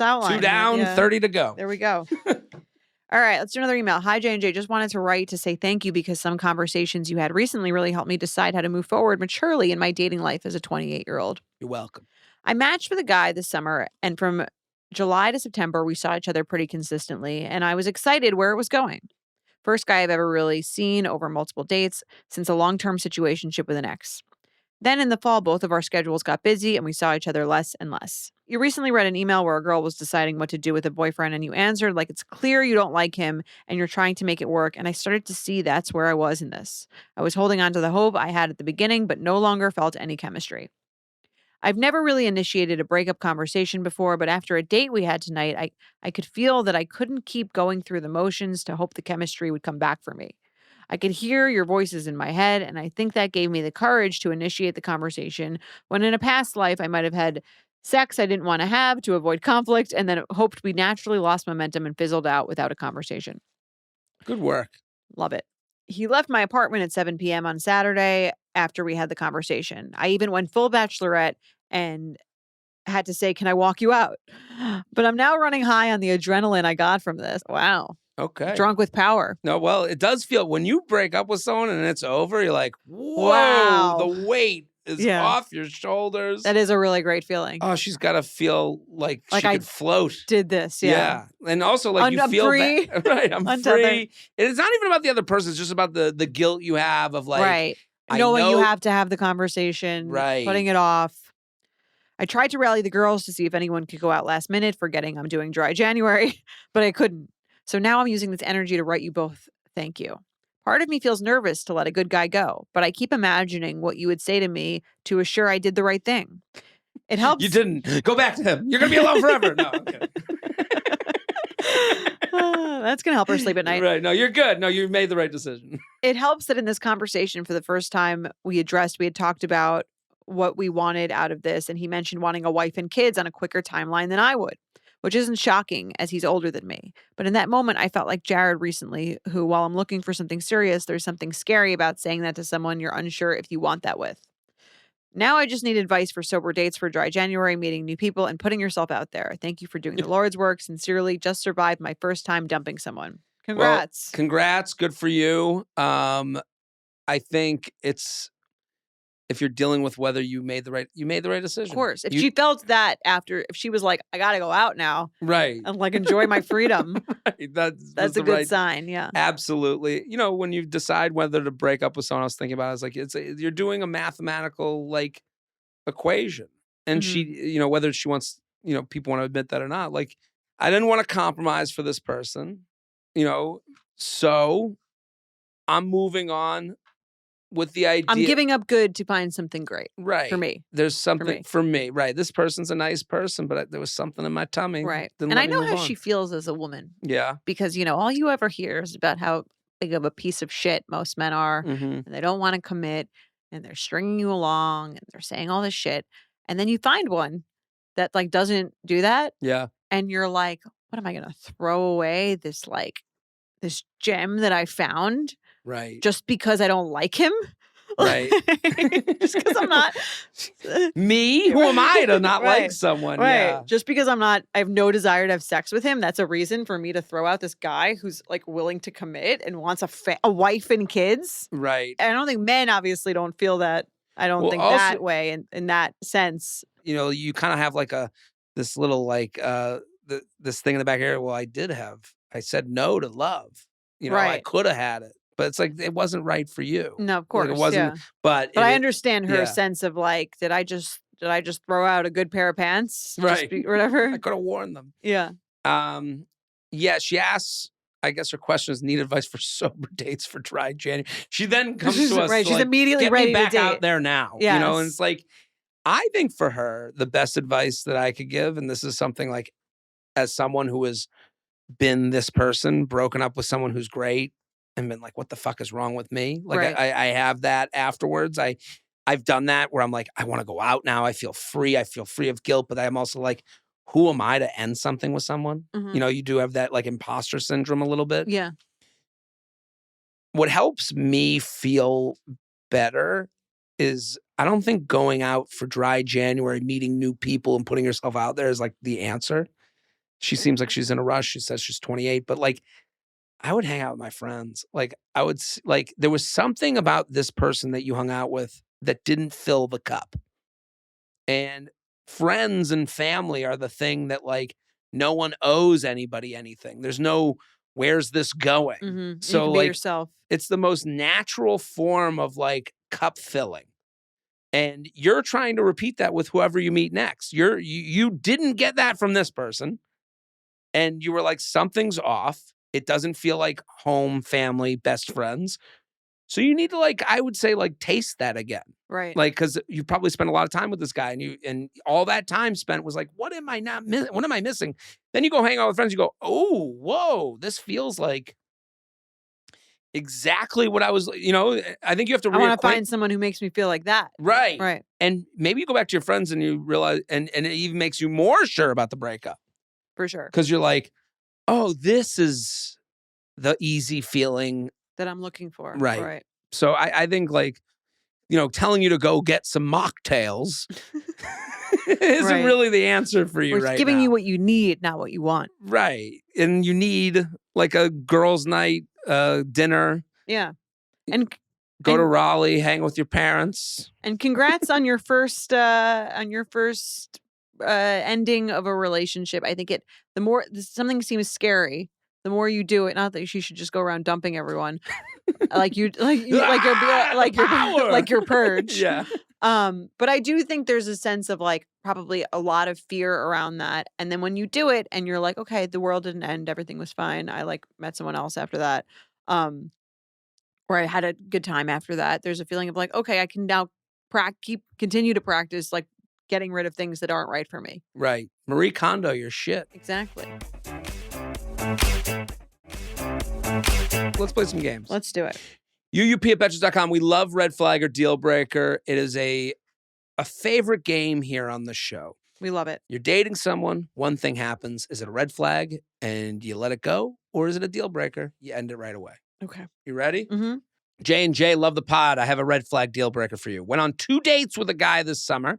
outline. 2 down, 30 to go. There we go. All right, let's do another email. Hi, J&J. Just wanted to write to say thank you because some conversations you had recently really helped me decide how to move forward maturely in my dating life as a 28-year-old. You're welcome. I matched with a guy this summer, and from July to September, we saw each other pretty consistently, and I was excited where it was going. First guy I've ever really seen over multiple dates since a long-term situationship with an ex. Then in the fall, both of our schedules got busy and we saw each other less and less. You recently read an email where a girl was deciding what to do with a boyfriend and you answered like it's clear you don't like him and you're trying to make it work, and I started to see that's where I was in this. I was holding on to the hope I had at the beginning but no longer felt any chemistry. I've never really initiated a breakup conversation before, but after a date we had tonight, I could feel that I couldn't keep going through the motions to hope the chemistry would come back for me. I could hear your voices in my head, and I think that gave me the courage to initiate the conversation when in a past life I might have had sex I didn't want to have to avoid conflict and then hoped we naturally lost momentum and fizzled out without a conversation. Good work. Love it. He left my apartment at 7 p.m. on Saturday after we had the conversation. I even went full bachelorette and had to say, can I walk you out? But I'm now running high on the adrenaline I got from this. Wow. Okay. Drunk with power. No, well, it does feel when you break up with someone and it's over, you're like, whoa, wow. The weight is off your shoulders. That is a really great feeling. Oh, she's got to feel like she could float. Did this, yeah. And also like you feel free. Right, I'm free. And it's not even about the other person. It's just about the guilt you have of like. Right. Knowing you have to have the conversation. Right. Putting it off. I tried to rally the girls to see if anyone could go out last minute, forgetting I'm doing dry January, but I couldn't. So now I'm using this energy to write you both thank you. Part of me feels nervous to let a good guy go, but I keep imagining what you would say to me to assure I did the right thing. It helps. You didn't. Go back to him. You're going to be alone forever. No, I'm kidding. That's going to help her sleep at night. Right. No, you're good. No, you made the right decision. It helps that in this conversation, for the first time we had talked about what we wanted out of this, and he mentioned wanting a wife and kids on a quicker timeline than I would, which isn't shocking as he's older than me. But in that moment, I felt like Jared recently, who, while I'm looking for something serious, there's something scary about saying that to someone you're unsure if you want that with. Now I just need advice for sober dates for dry January, meeting new people, and putting yourself out there. Thank you for doing the Lord's work. Sincerely, just survived my first time dumping someone. Congrats. Well, congrats. Good for you. I think it's, if you're dealing with whether you made the right decision. Of course. If she felt that if she was like, I got to go out now. Right. And like enjoy my freedom. Right. That's a good sign. Yeah. Absolutely. You know, when you decide whether to break up with someone, I was thinking about it, I was like, you're doing a mathematical like equation. And she, you know, whether she wants, you know, people want to admit that or not, like, I didn't want to compromise for this person, you know, so I'm moving on with the idea. I'm giving up good to find something great. Right. For me. There's something for me. Right. This person's a nice person, but there was something in my tummy. Right. And I know how she feels as a woman. Yeah. Because, you know, all you ever hear is about how big of a piece of shit most men are. And they don't want to commit. And they're stringing you along. And they're saying all this shit. And then you find one that like doesn't do that. Yeah. And you're like, what am I going to throw away this gem that I found? Right. Just because I don't like him? Right. Just because I'm not. Me? Who am I to not like someone? Right. Yeah. Just because I have no desire to have sex with him, that's a reason for me to throw out this guy who's like willing to commit and wants a wife and kids. Right. And I don't think men obviously don't feel that. I don't think also, that way in that sense. You know, you kind of have like this little like this thing in the back here. Well, I did have I said no to love. You know, I Right. could have had it, but it's like, it wasn't right for you. No, of Like, course, it wasn't, yeah. but I understand her yeah. sense of like, did I just throw out a good pair of pants? Right. Whatever. I could have worn them. Yeah. Yeah, she asks, I guess her question is, need advice for sober dates for dry January. She then comes to us right. She's like, immediately get ready me back to date. out there now. Yes. You know, and it's like, I think for her, the best advice that I could give, and this is something like, as someone who has been this person, broken up with someone who's great, and been like, what the fuck is wrong with me? Like, right. I have that afterwards. I've done that where I'm like, I want to go out now. I feel free. I feel free of guilt, but I'm also like, who am I to end something with someone? Mm-hmm. You know, you do have that like imposter syndrome a little bit. Yeah. What helps me feel better is, I don't think going out for dry January, meeting new people and putting yourself out there is like the answer. She seems like she's in a rush. She says she's 28, but like, I would hang out with my friends. Like, like, there was something about this person that you hung out with that didn't fill the cup. And friends and family are the thing that, like, no one owes anybody anything. There's no, where's this going? Mm-hmm. So, you can be like, yourself. It's the most natural form of like cup filling. And you're trying to repeat that with whoever you meet next. You didn't get that from this person. And you were like, something's off. It doesn't feel like home, family, best friends. So you need to, like, I would say, like, taste that again. Right. Like, because you probably spent a lot of time with this guy, and all that time spent was like, what am I missing? Then you go hang out with friends, you go, oh, whoa, this feels like exactly what I was, you know. I think you have to I want to find someone who makes me feel like that. Right. Right. And maybe you go back to your friends and you realize, and it even makes you more sure about the breakup. For sure. Because you're like, oh, this is the easy feeling that I'm looking for. Right. Right. So I think, like, you know, telling you to go get some mocktails isn't really the answer for you right now. It's giving you what you need, not what you want. Right. And you need like a girls' night dinner. Yeah. And go to Raleigh, hang with your parents. And congrats on your first ending of a relationship. I think the more something seems scary, the more you do it. Not that you should just go around dumping everyone, like your purge. Yeah. But I do think there's a sense of like probably a lot of fear around that. And then when you do it and you're like, okay, the world didn't end, everything was fine. I like met someone else after that. Or I had a good time after that. There's a feeling of like, okay, I can now continue to practice like getting rid of things that aren't right for me. Right. Marie Kondo, your shit. Exactly. Let's play some games. Let's do it. UUP@Betches.com. We love Red Flag or Dealbreaker. It is a favorite game here on the show. We love it. You're dating someone. One thing happens. Is it a red flag and you let it go? Or is it a deal breaker? You end it right away. Okay. You ready? Mm-hmm. J&J, love the pod. I have a red flag deal breaker for you. Went on 2 dates with a guy this summer,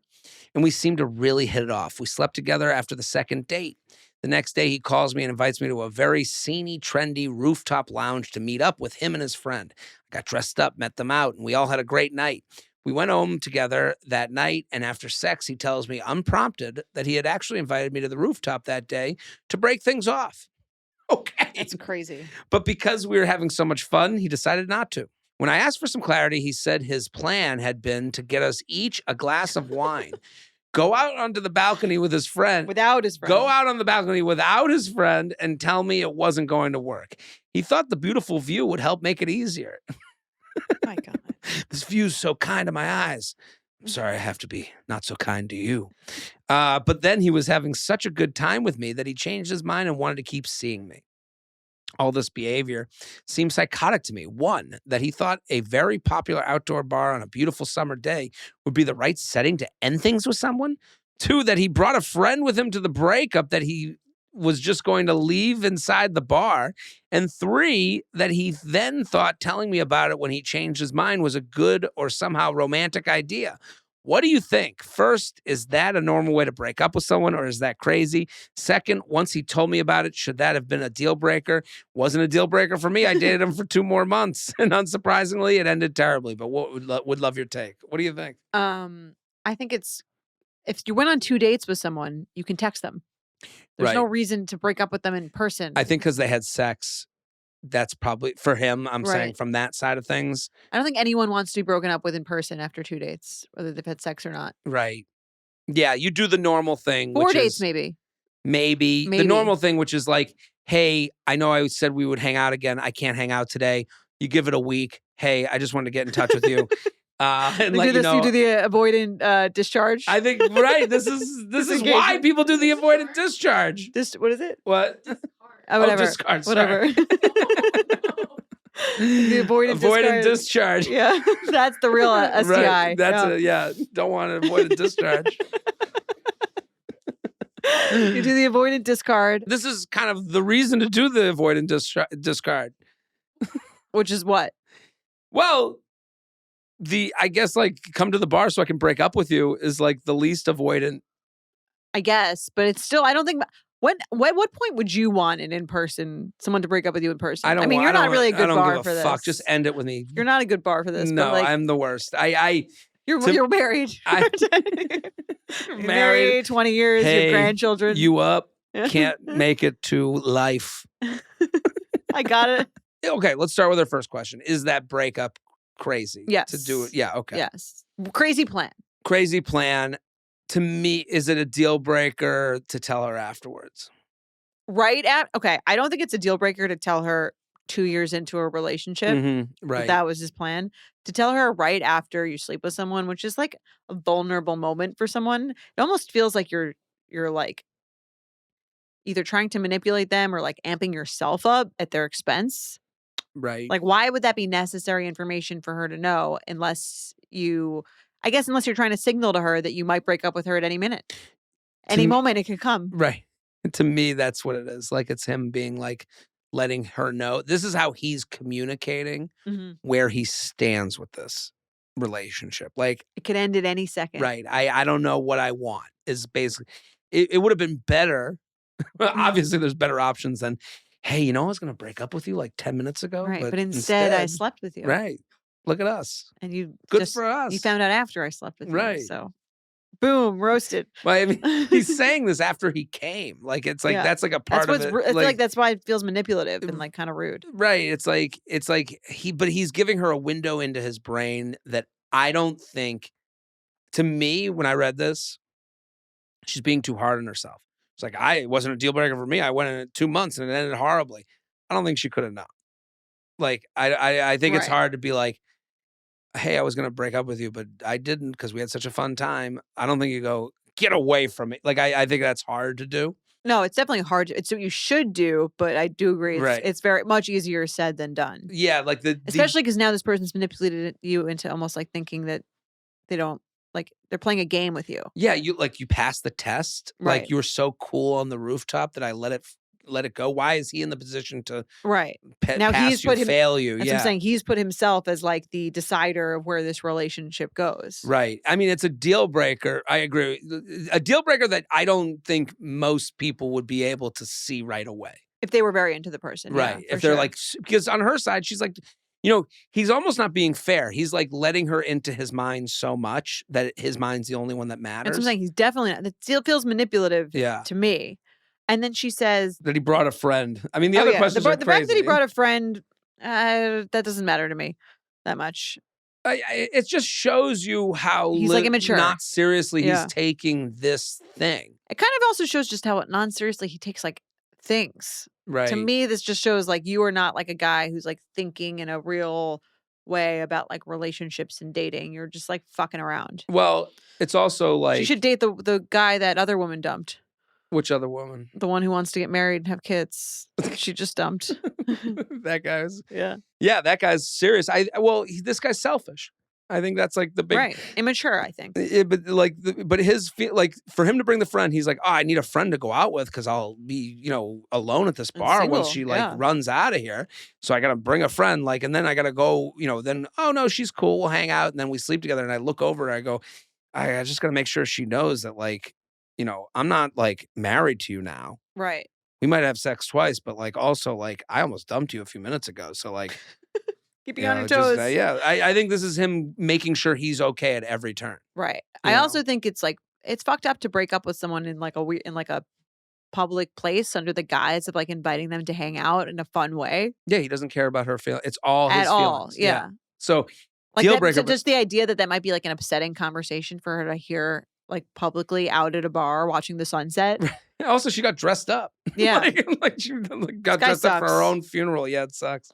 and we seemed to really hit it off. We slept together after the second date. The next day, he calls me and invites me to a very sceney, trendy rooftop lounge to meet up with him and his friend. I got dressed up, met them out, and we all had a great night. We went home together that night, and after sex, he tells me, unprompted, that he had actually invited me to the rooftop that day to break things off. Okay. That's crazy. But because we were having so much fun, he decided not to. When I asked for some clarity, he said his plan had been to get us each a glass of wine, go out onto the balcony with his friend. Without his friend. Go out on the balcony without his friend and tell me it wasn't going to work. He thought the beautiful view would help make it easier. My God. This view's so kind to my eyes. I'm sorry I have to be not so kind to you. But then he was having such a good time with me that he changed his mind and wanted to keep seeing me. All this behavior seems psychotic to me. One, that he thought a very popular outdoor bar on a beautiful summer day would be the right setting to end things with someone. Two, that he brought a friend with him to the breakup that he was just going to leave inside the bar. And three, that he then thought telling me about it when he changed his mind was a good or somehow romantic idea. What do you think? First, is that a normal way to break up with someone, or is that crazy? Second, once he told me about it, should that have been a deal breaker? Wasn't a deal breaker for me. I dated him for 2 more months, and unsurprisingly, it ended terribly. But would love your take. What do you think? I think it's, if you went on 2 dates with someone, you can text them. There's no reason to break up with them in person. I think because they had sex, that's probably, for him, I'm saying from that side of things. I don't think anyone wants to be broken up with in person after 2 dates, whether they've had sex or not. Right. Yeah, you do the normal thing. 4 dates, maybe. Maybe. The normal thing, which is like, hey, I know I said we would hang out again. I can't hang out today. You give it a week. Hey, I just wanted to get in touch with you. And let you know. You do the avoidant discharge? I think, this is why people do the avoidant discharge. What is it? What? Whatever. Discard. Whatever. The avoidant discharge. Yeah, that's the real STI. Right. That's don't want an avoidant discharge. You do the avoidant discard. This is kind of the reason to do the avoidant discard. Which is what? Well, I guess like come to the bar so I can break up with you is like the least avoidant. I guess, but it's still, I don't think, what point would you want an in-person, someone to break up with you in person? I mean, you're not really a good bar for this. Fuck, just end it with me. You're not a good bar for this. No, but like, I'm the worst. You're married. You're married 20 years, hey, your grandchildren. You up, can't make it to life. I got it. Okay, let's start with our first question. Is that breakup crazy? Yes. To do it? Yeah, okay. Yes. Crazy plan. Crazy plan. To me, is it a deal breaker to tell her afterwards? Okay, I don't think it's a deal breaker to tell her 2 years into a relationship. Mm-hmm, right. That was his plan. To tell her right after you sleep with someone, which is like a vulnerable moment for someone. It almost feels like you're like either trying to manipulate them or like amping yourself up at their expense. Right. Like, why would that be necessary information for her to know unless you're trying to signal to her that you might break up with her at any minute. Any moment it could come. Right. To me, that's what it is. Like, it's him being like, letting her know. This is how he's communicating where he stands with this relationship. Like, it could end at any second. Right. I don't know what I want is basically, it would have been better. Obviously, there's better options than, hey, I was going to break up with you like 10 minutes ago. Right. But instead, I slept with you. Right. Look at us. And good for us. You found out after I slept with you. Right. So, boom, roasted. Well, I mean, he's saying this after he came. Like, it's like, that's like a part of it. I feel like that's why it feels manipulative and like kind of rude. Right. It's like but he's giving her a window into his brain that I don't think, to me, when I read this, she's being too hard on herself. It's like, it wasn't a deal breaker for me. I went in 2 months and it ended horribly. I don't think she could have known. Like, I think it's hard to be like, hey, I was going to break up with you, but I didn't because we had such a fun time. I don't think you go, get away from it. Like, I think that's hard to do. No, it's definitely hard. It's what you should do, but I do agree. It's very much easier said than done. Yeah, like especially because now this person's manipulated you into almost like thinking that they don't, like, they're playing a game with you. Yeah, you passed the test. Right. Like, you were so cool on the rooftop that I let it go. Why is he in the position to now fail you? That's what I'm saying. He's put himself as like the decider of where this relationship goes. Right. I mean, it's a deal breaker. I agree. A deal breaker that I don't think most people would be able to see right away. If they were very into the person. Right. Yeah, if they're like, because on her side, she's like, he's almost not being fair. He's like letting her into his mind so much that his mind's the only one that matters. That's what I'm saying. He's definitely not. It still feels manipulative to me. And then she says that he brought a friend. I mean, the other questions are crazy. The fact that he brought a friend, that doesn't matter to me that much. It just shows you how he's like immature. Not seriously he's taking this thing. It kind of also shows just how non-seriously he takes like things. Right. To me, this just shows like you are not like a guy who's like thinking in a real way about like relationships and dating. You're just like fucking around. Well, it's also like she should date the guy that other woman dumped. Which other woman? The one who wants to get married and have kids. She just dumped. That guy's yeah. That guy's serious. This guy's selfish. I think that's like the big immature. I think. But his for him to bring the friend, he's like, I need a friend to go out with because I'll be alone at this bar once she runs out of here. So I got to bring a friend and then I got to go. Then no, she's cool. We'll hang out and then we sleep together. And I look over and I go, I just got to make sure she knows that I'm not married to you now. Right. We might have sex twice, but also I almost dumped you a few minutes ago. So keep you on your toes. I think this is him making sure he's okay at every turn. Right. I also think it's fucked up to break up with someone in a public place under the guise of like inviting them to hang out in a fun way. Yeah, he doesn't care about her feelings. It's all At his all. feelings. Yeah. So like deal that, breaker. so just the idea that might be like an upsetting conversation for her to hear like publicly out at a bar watching the sunset. Also, she got dressed up. Yeah. like she got dressed up for her own funeral. Yeah, it sucks.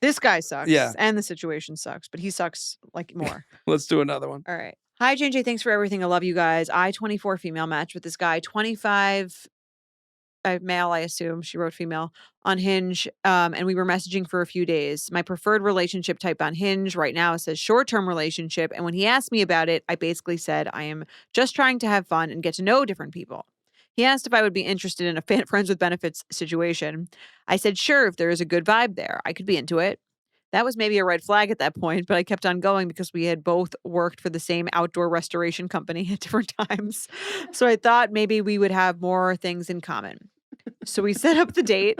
This guy sucks. Yeah. And the situation sucks, but he sucks like more. Let's do another one. All right. Hi, J&J. Thanks for everything. I love you guys. I, 24, female, match with this guy, 25, male, I assume. She wrote female on Hinge. And we were messaging for a few days. My preferred relationship type on Hinge right now says short-term relationship. And when he asked me about it, I basically said, I am just trying to have fun and get to know different people. He asked if I would be interested in a friends with benefits situation. I said, sure, if there is a good vibe there, I could be into it. That was maybe a red flag at that point, but I kept on going because we had both worked for the same outdoor restoration company at different times. So I thought maybe we would have more things in common. So we set up the date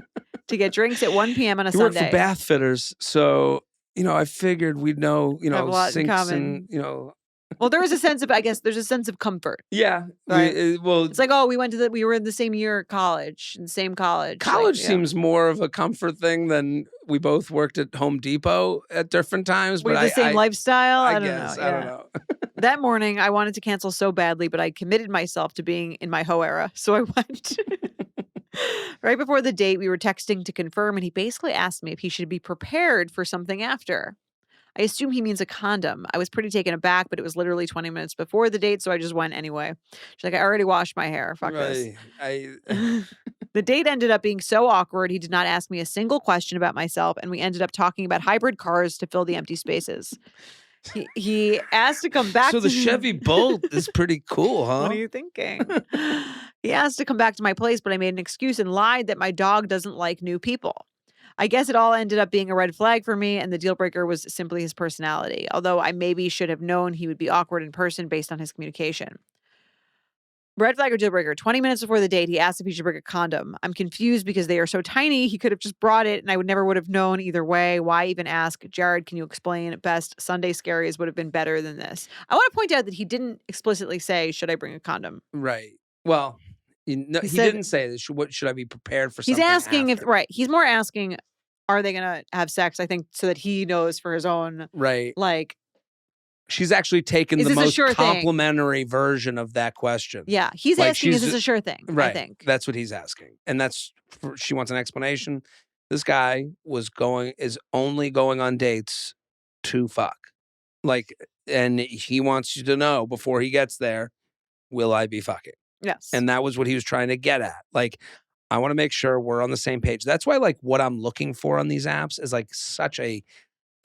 to get drinks at 1 p.m. on a Sunday. You work for bath fitters, so, I figured we'd know, have a lot sinks in common. and, Well, there is a sense of, I guess, there's a sense of comfort. Yeah. Right? It's like, we were in the same year at college, in the same college. College seems more of a comfort thing than we both worked at Home Depot at different times. We have the same lifestyle? I don't guess. know. I don't know. That morning, I wanted to cancel so badly, but I committed myself to being in my hoe era. So I went. Right before the date, we were texting to confirm, and he basically asked me if he should be prepared for something after. I assume he means a condom. I was pretty taken aback, but it was literally 20 minutes before the date, so I just went anyway. She's like, I already washed my hair. Fuck this. The date ended up being so awkward. He did not ask me a single question about myself, and we ended up talking about hybrid cars to fill the empty spaces. He asked to come back. So the Chevy Bolt is pretty cool, huh? What are you thinking? He asked to come back to my place, but I made an excuse and lied that my dog doesn't like new people. I guess it all ended up being a red flag for me, and the deal breaker was simply his personality, although I maybe should have known he would be awkward in person based on his communication. Red flag or deal breaker. 20 minutes before the date, he asked if he should bring a condom. I'm confused because they are so tiny, he could have just brought it, and I never would have known either way. Why even ask? Jared, can you explain? Best Sunday scaries would have been better than this. I want to point out that he didn't explicitly say, should I bring a condom? Right. Well, he didn't say this. Should I be prepared for something? He's asking after? he's more asking, are they going to have sex? I think so that he knows for his own. Right. Like. She's actually taken the most complimentary version of that question. Yeah. He's asking, is this a sure thing? Right. I think. That's what he's asking. And she wants an explanation. This guy is only going on dates to fuck. And he wants you to know before he gets there, will I be fucking? Yes. And that was what he was trying to get at. I want to make sure we're on the same page. That's why what I'm looking for on these apps is I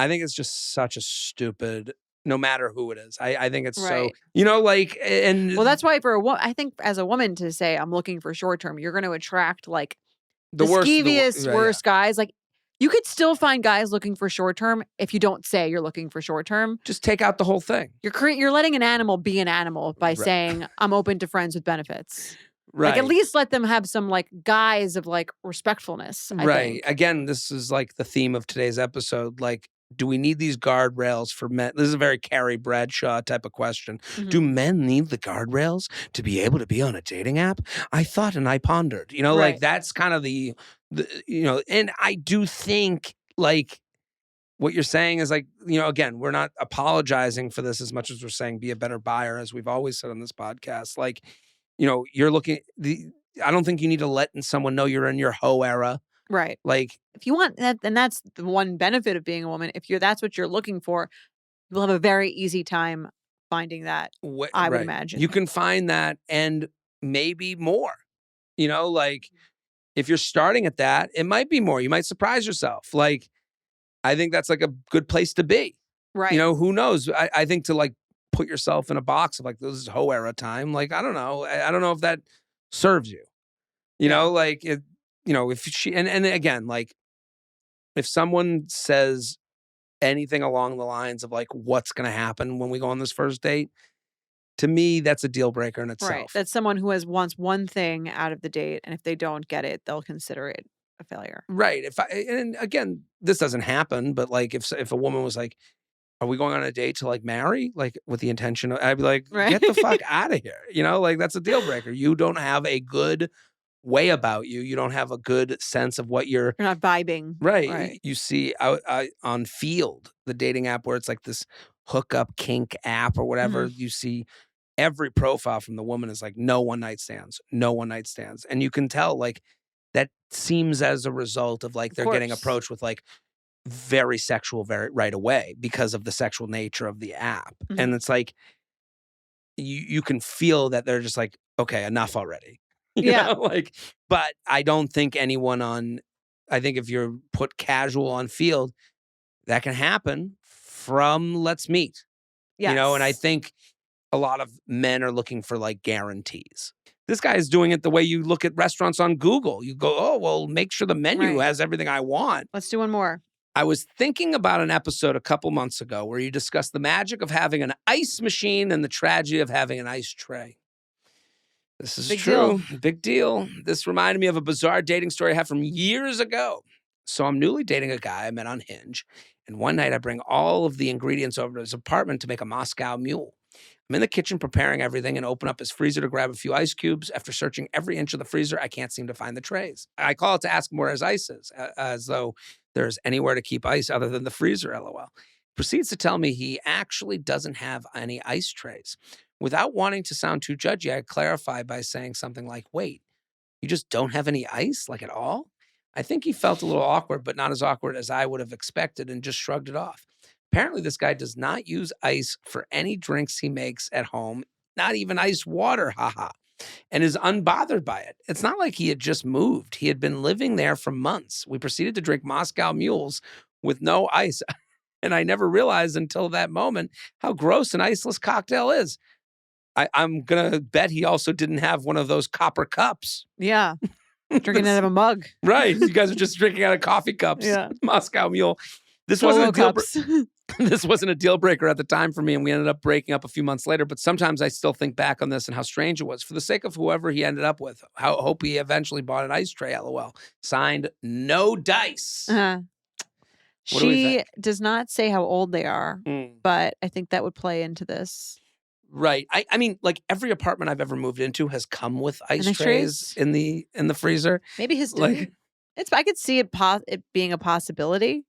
think it's just such a stupid, no matter who it is. I think it's so, and. Well, that's why I think as a woman to say I'm looking for short term, you're going to attract the skeeviest, worst guys. You could still find guys looking for short term if you don't say you're looking for short term. Just take out the whole thing. You're letting an animal be an animal by saying I'm open to friends with benefits. Right. At least let them have some guise of respectfulness. I think. Again, this is the theme of today's episode. Do we need these guardrails for men? This is a very Carrie Bradshaw type of question. Mm-hmm. Do men need the guardrails to be able to be on a dating app? I thought and I pondered. That's kind of the and I do think what you're saying is again, we're not apologizing for this as much as we're saying be a better buyer, as we've always said on this podcast. You're looking I don't think you need to let someone know you're in your hoe era. Right. If you want that, and that's the one benefit of being a woman. If that's what you're looking for, you'll have a very easy time finding that. I would imagine. You can find that and maybe more. If you're starting at that, it might be more. You might surprise yourself. I think that's a good place to be. Right. Who knows? I think to put yourself in a box of this is hoe era time. I don't know. I don't know if that serves you. If she and again, if someone says anything along the lines of what's going to happen when we go on this first date, to me, that's a deal breaker in itself. Right. That's someone who wants one thing out of the date, and if they don't get it, they'll consider it a failure. Right. And again, this doesn't happen, but if a woman was are we going on a date to marry? With the intention of, I'd be get the fuck out of here. That's a deal breaker. You don't have a good way about you. You don't have a good sense of what you're not vibing. Right. You see out on Field, the dating app where it's like this hookup kink app or whatever, you see every profile from the woman is like no one night stands, no one night stands. And you can tell like that seems as a result of like they're getting approached with like very sexual right away because of the sexual nature of the app. And it's like you can feel that they're just like, okay, enough already. You know? Like, but I don't think I think if you're put casual on Field, that can happen from let's meet. You know, and I think a lot of men are looking for like guarantees. This guy is doing it the way you look at restaurants on Google. You go, oh, well, make sure the menu has everything I want. Let's do one more. I was thinking about an episode a couple months ago where you discussed the magic of having an ice machine and the tragedy of having an ice tray. This is true. Big deal. This reminded me of a bizarre dating story I had from years ago. So I'm newly dating a guy I met on Hinge. And one night I bring all of the ingredients over to his apartment to make a Moscow Mule. I'm in the kitchen preparing everything and open up his freezer to grab a few ice cubes. After searching every inch of the freezer, I can't seem to find the trays. I call it to ask him where his ice is, as though there's anywhere to keep ice other than the freezer, LOL. Proceeds to tell me he actually doesn't have any ice trays. Without wanting to sound too judgy, I clarify by saying something like, wait, you just don't have any ice, like at all? I think he felt a little awkward, but not as awkward as I would have expected and just shrugged it off. Apparently, this guy does not use ice for any drinks he makes at home, not even ice water, haha, and is unbothered by it. It's not like he had just moved. He had been living there for months. We proceeded to drink Moscow Mules with no ice, and I never realized until that moment how gross an iceless cocktail is. I'm going to bet he also didn't have one of those copper cups. Yeah. Drinking out of a mug. Right. You guys are just drinking out of coffee cups. Yeah. Moscow Mule. This wasn't this wasn't a deal breaker at the time for me, and we ended up breaking up a few months later. But sometimes I still think back on this and how strange it was. For the sake of whoever he ended up with, hope he eventually bought an ice tray, LOL. Signed, No Dice. She does not say how old they are, but I think that would play into this. Right. I mean, like every apartment I've ever moved into has come with ice trays in the freezer. Maybe his didn't. I could see it being a possibility.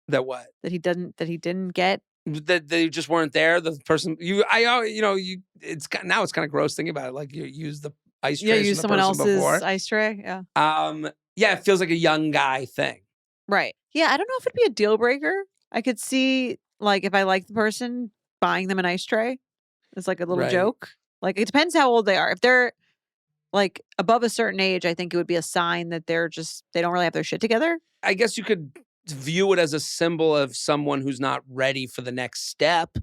That what? That he didn't get. That they just weren't there. The person it's kind of gross thinking about it. Like you use the ice tray. Use someone else's ice tray. Yeah. Yeah, it feels like a young guy thing. Right. Yeah, I don't know if it'd be a deal breaker. I could see like if I like the person, buying them an ice tray. It's like a little joke. Like it depends how old they are. If they're like above a certain age, I think it would be a sign that they don't really have their shit together. I guess you could view it as a symbol of someone who's not ready for the next step.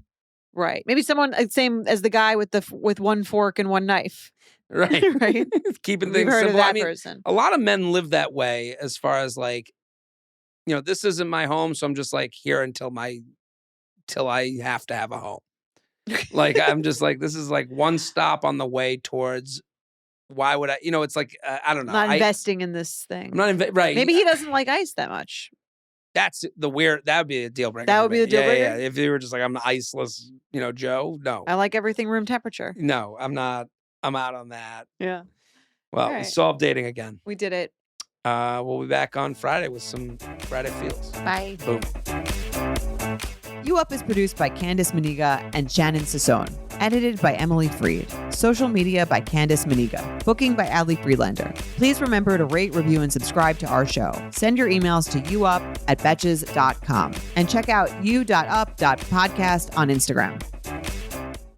Right. Maybe someone same as the guy with one fork and one knife. Right. Right. Keeping things simple. Person. A lot of men live that way as far as like, this isn't my home, so I'm just like here until I have to have a home. Like, I'm just like, this is like one stop on the way towards, why would I, it's like, I don't know. Not investing in this thing. I'm not, right. Maybe he doesn't like ice that much. That's that would be a deal breaker. That would be a deal breaker? Yeah. If you were just like, I'm the iceless, Joe, no. I like everything room temperature. No, I'm not. I'm out on that. Yeah. Well, we solved dating again. We did it. We'll be back on Friday with some Friday Feels. Bye. Boom. You Up is produced by Candice Maniga and Shannon Sassone. Edited by Emily Freed. Social media by Candice Maniga. Booking by Adley Freelander. Please remember to rate, review, and subscribe to our show. Send your emails to youup@betches.com. And check out you.up.podcast on Instagram.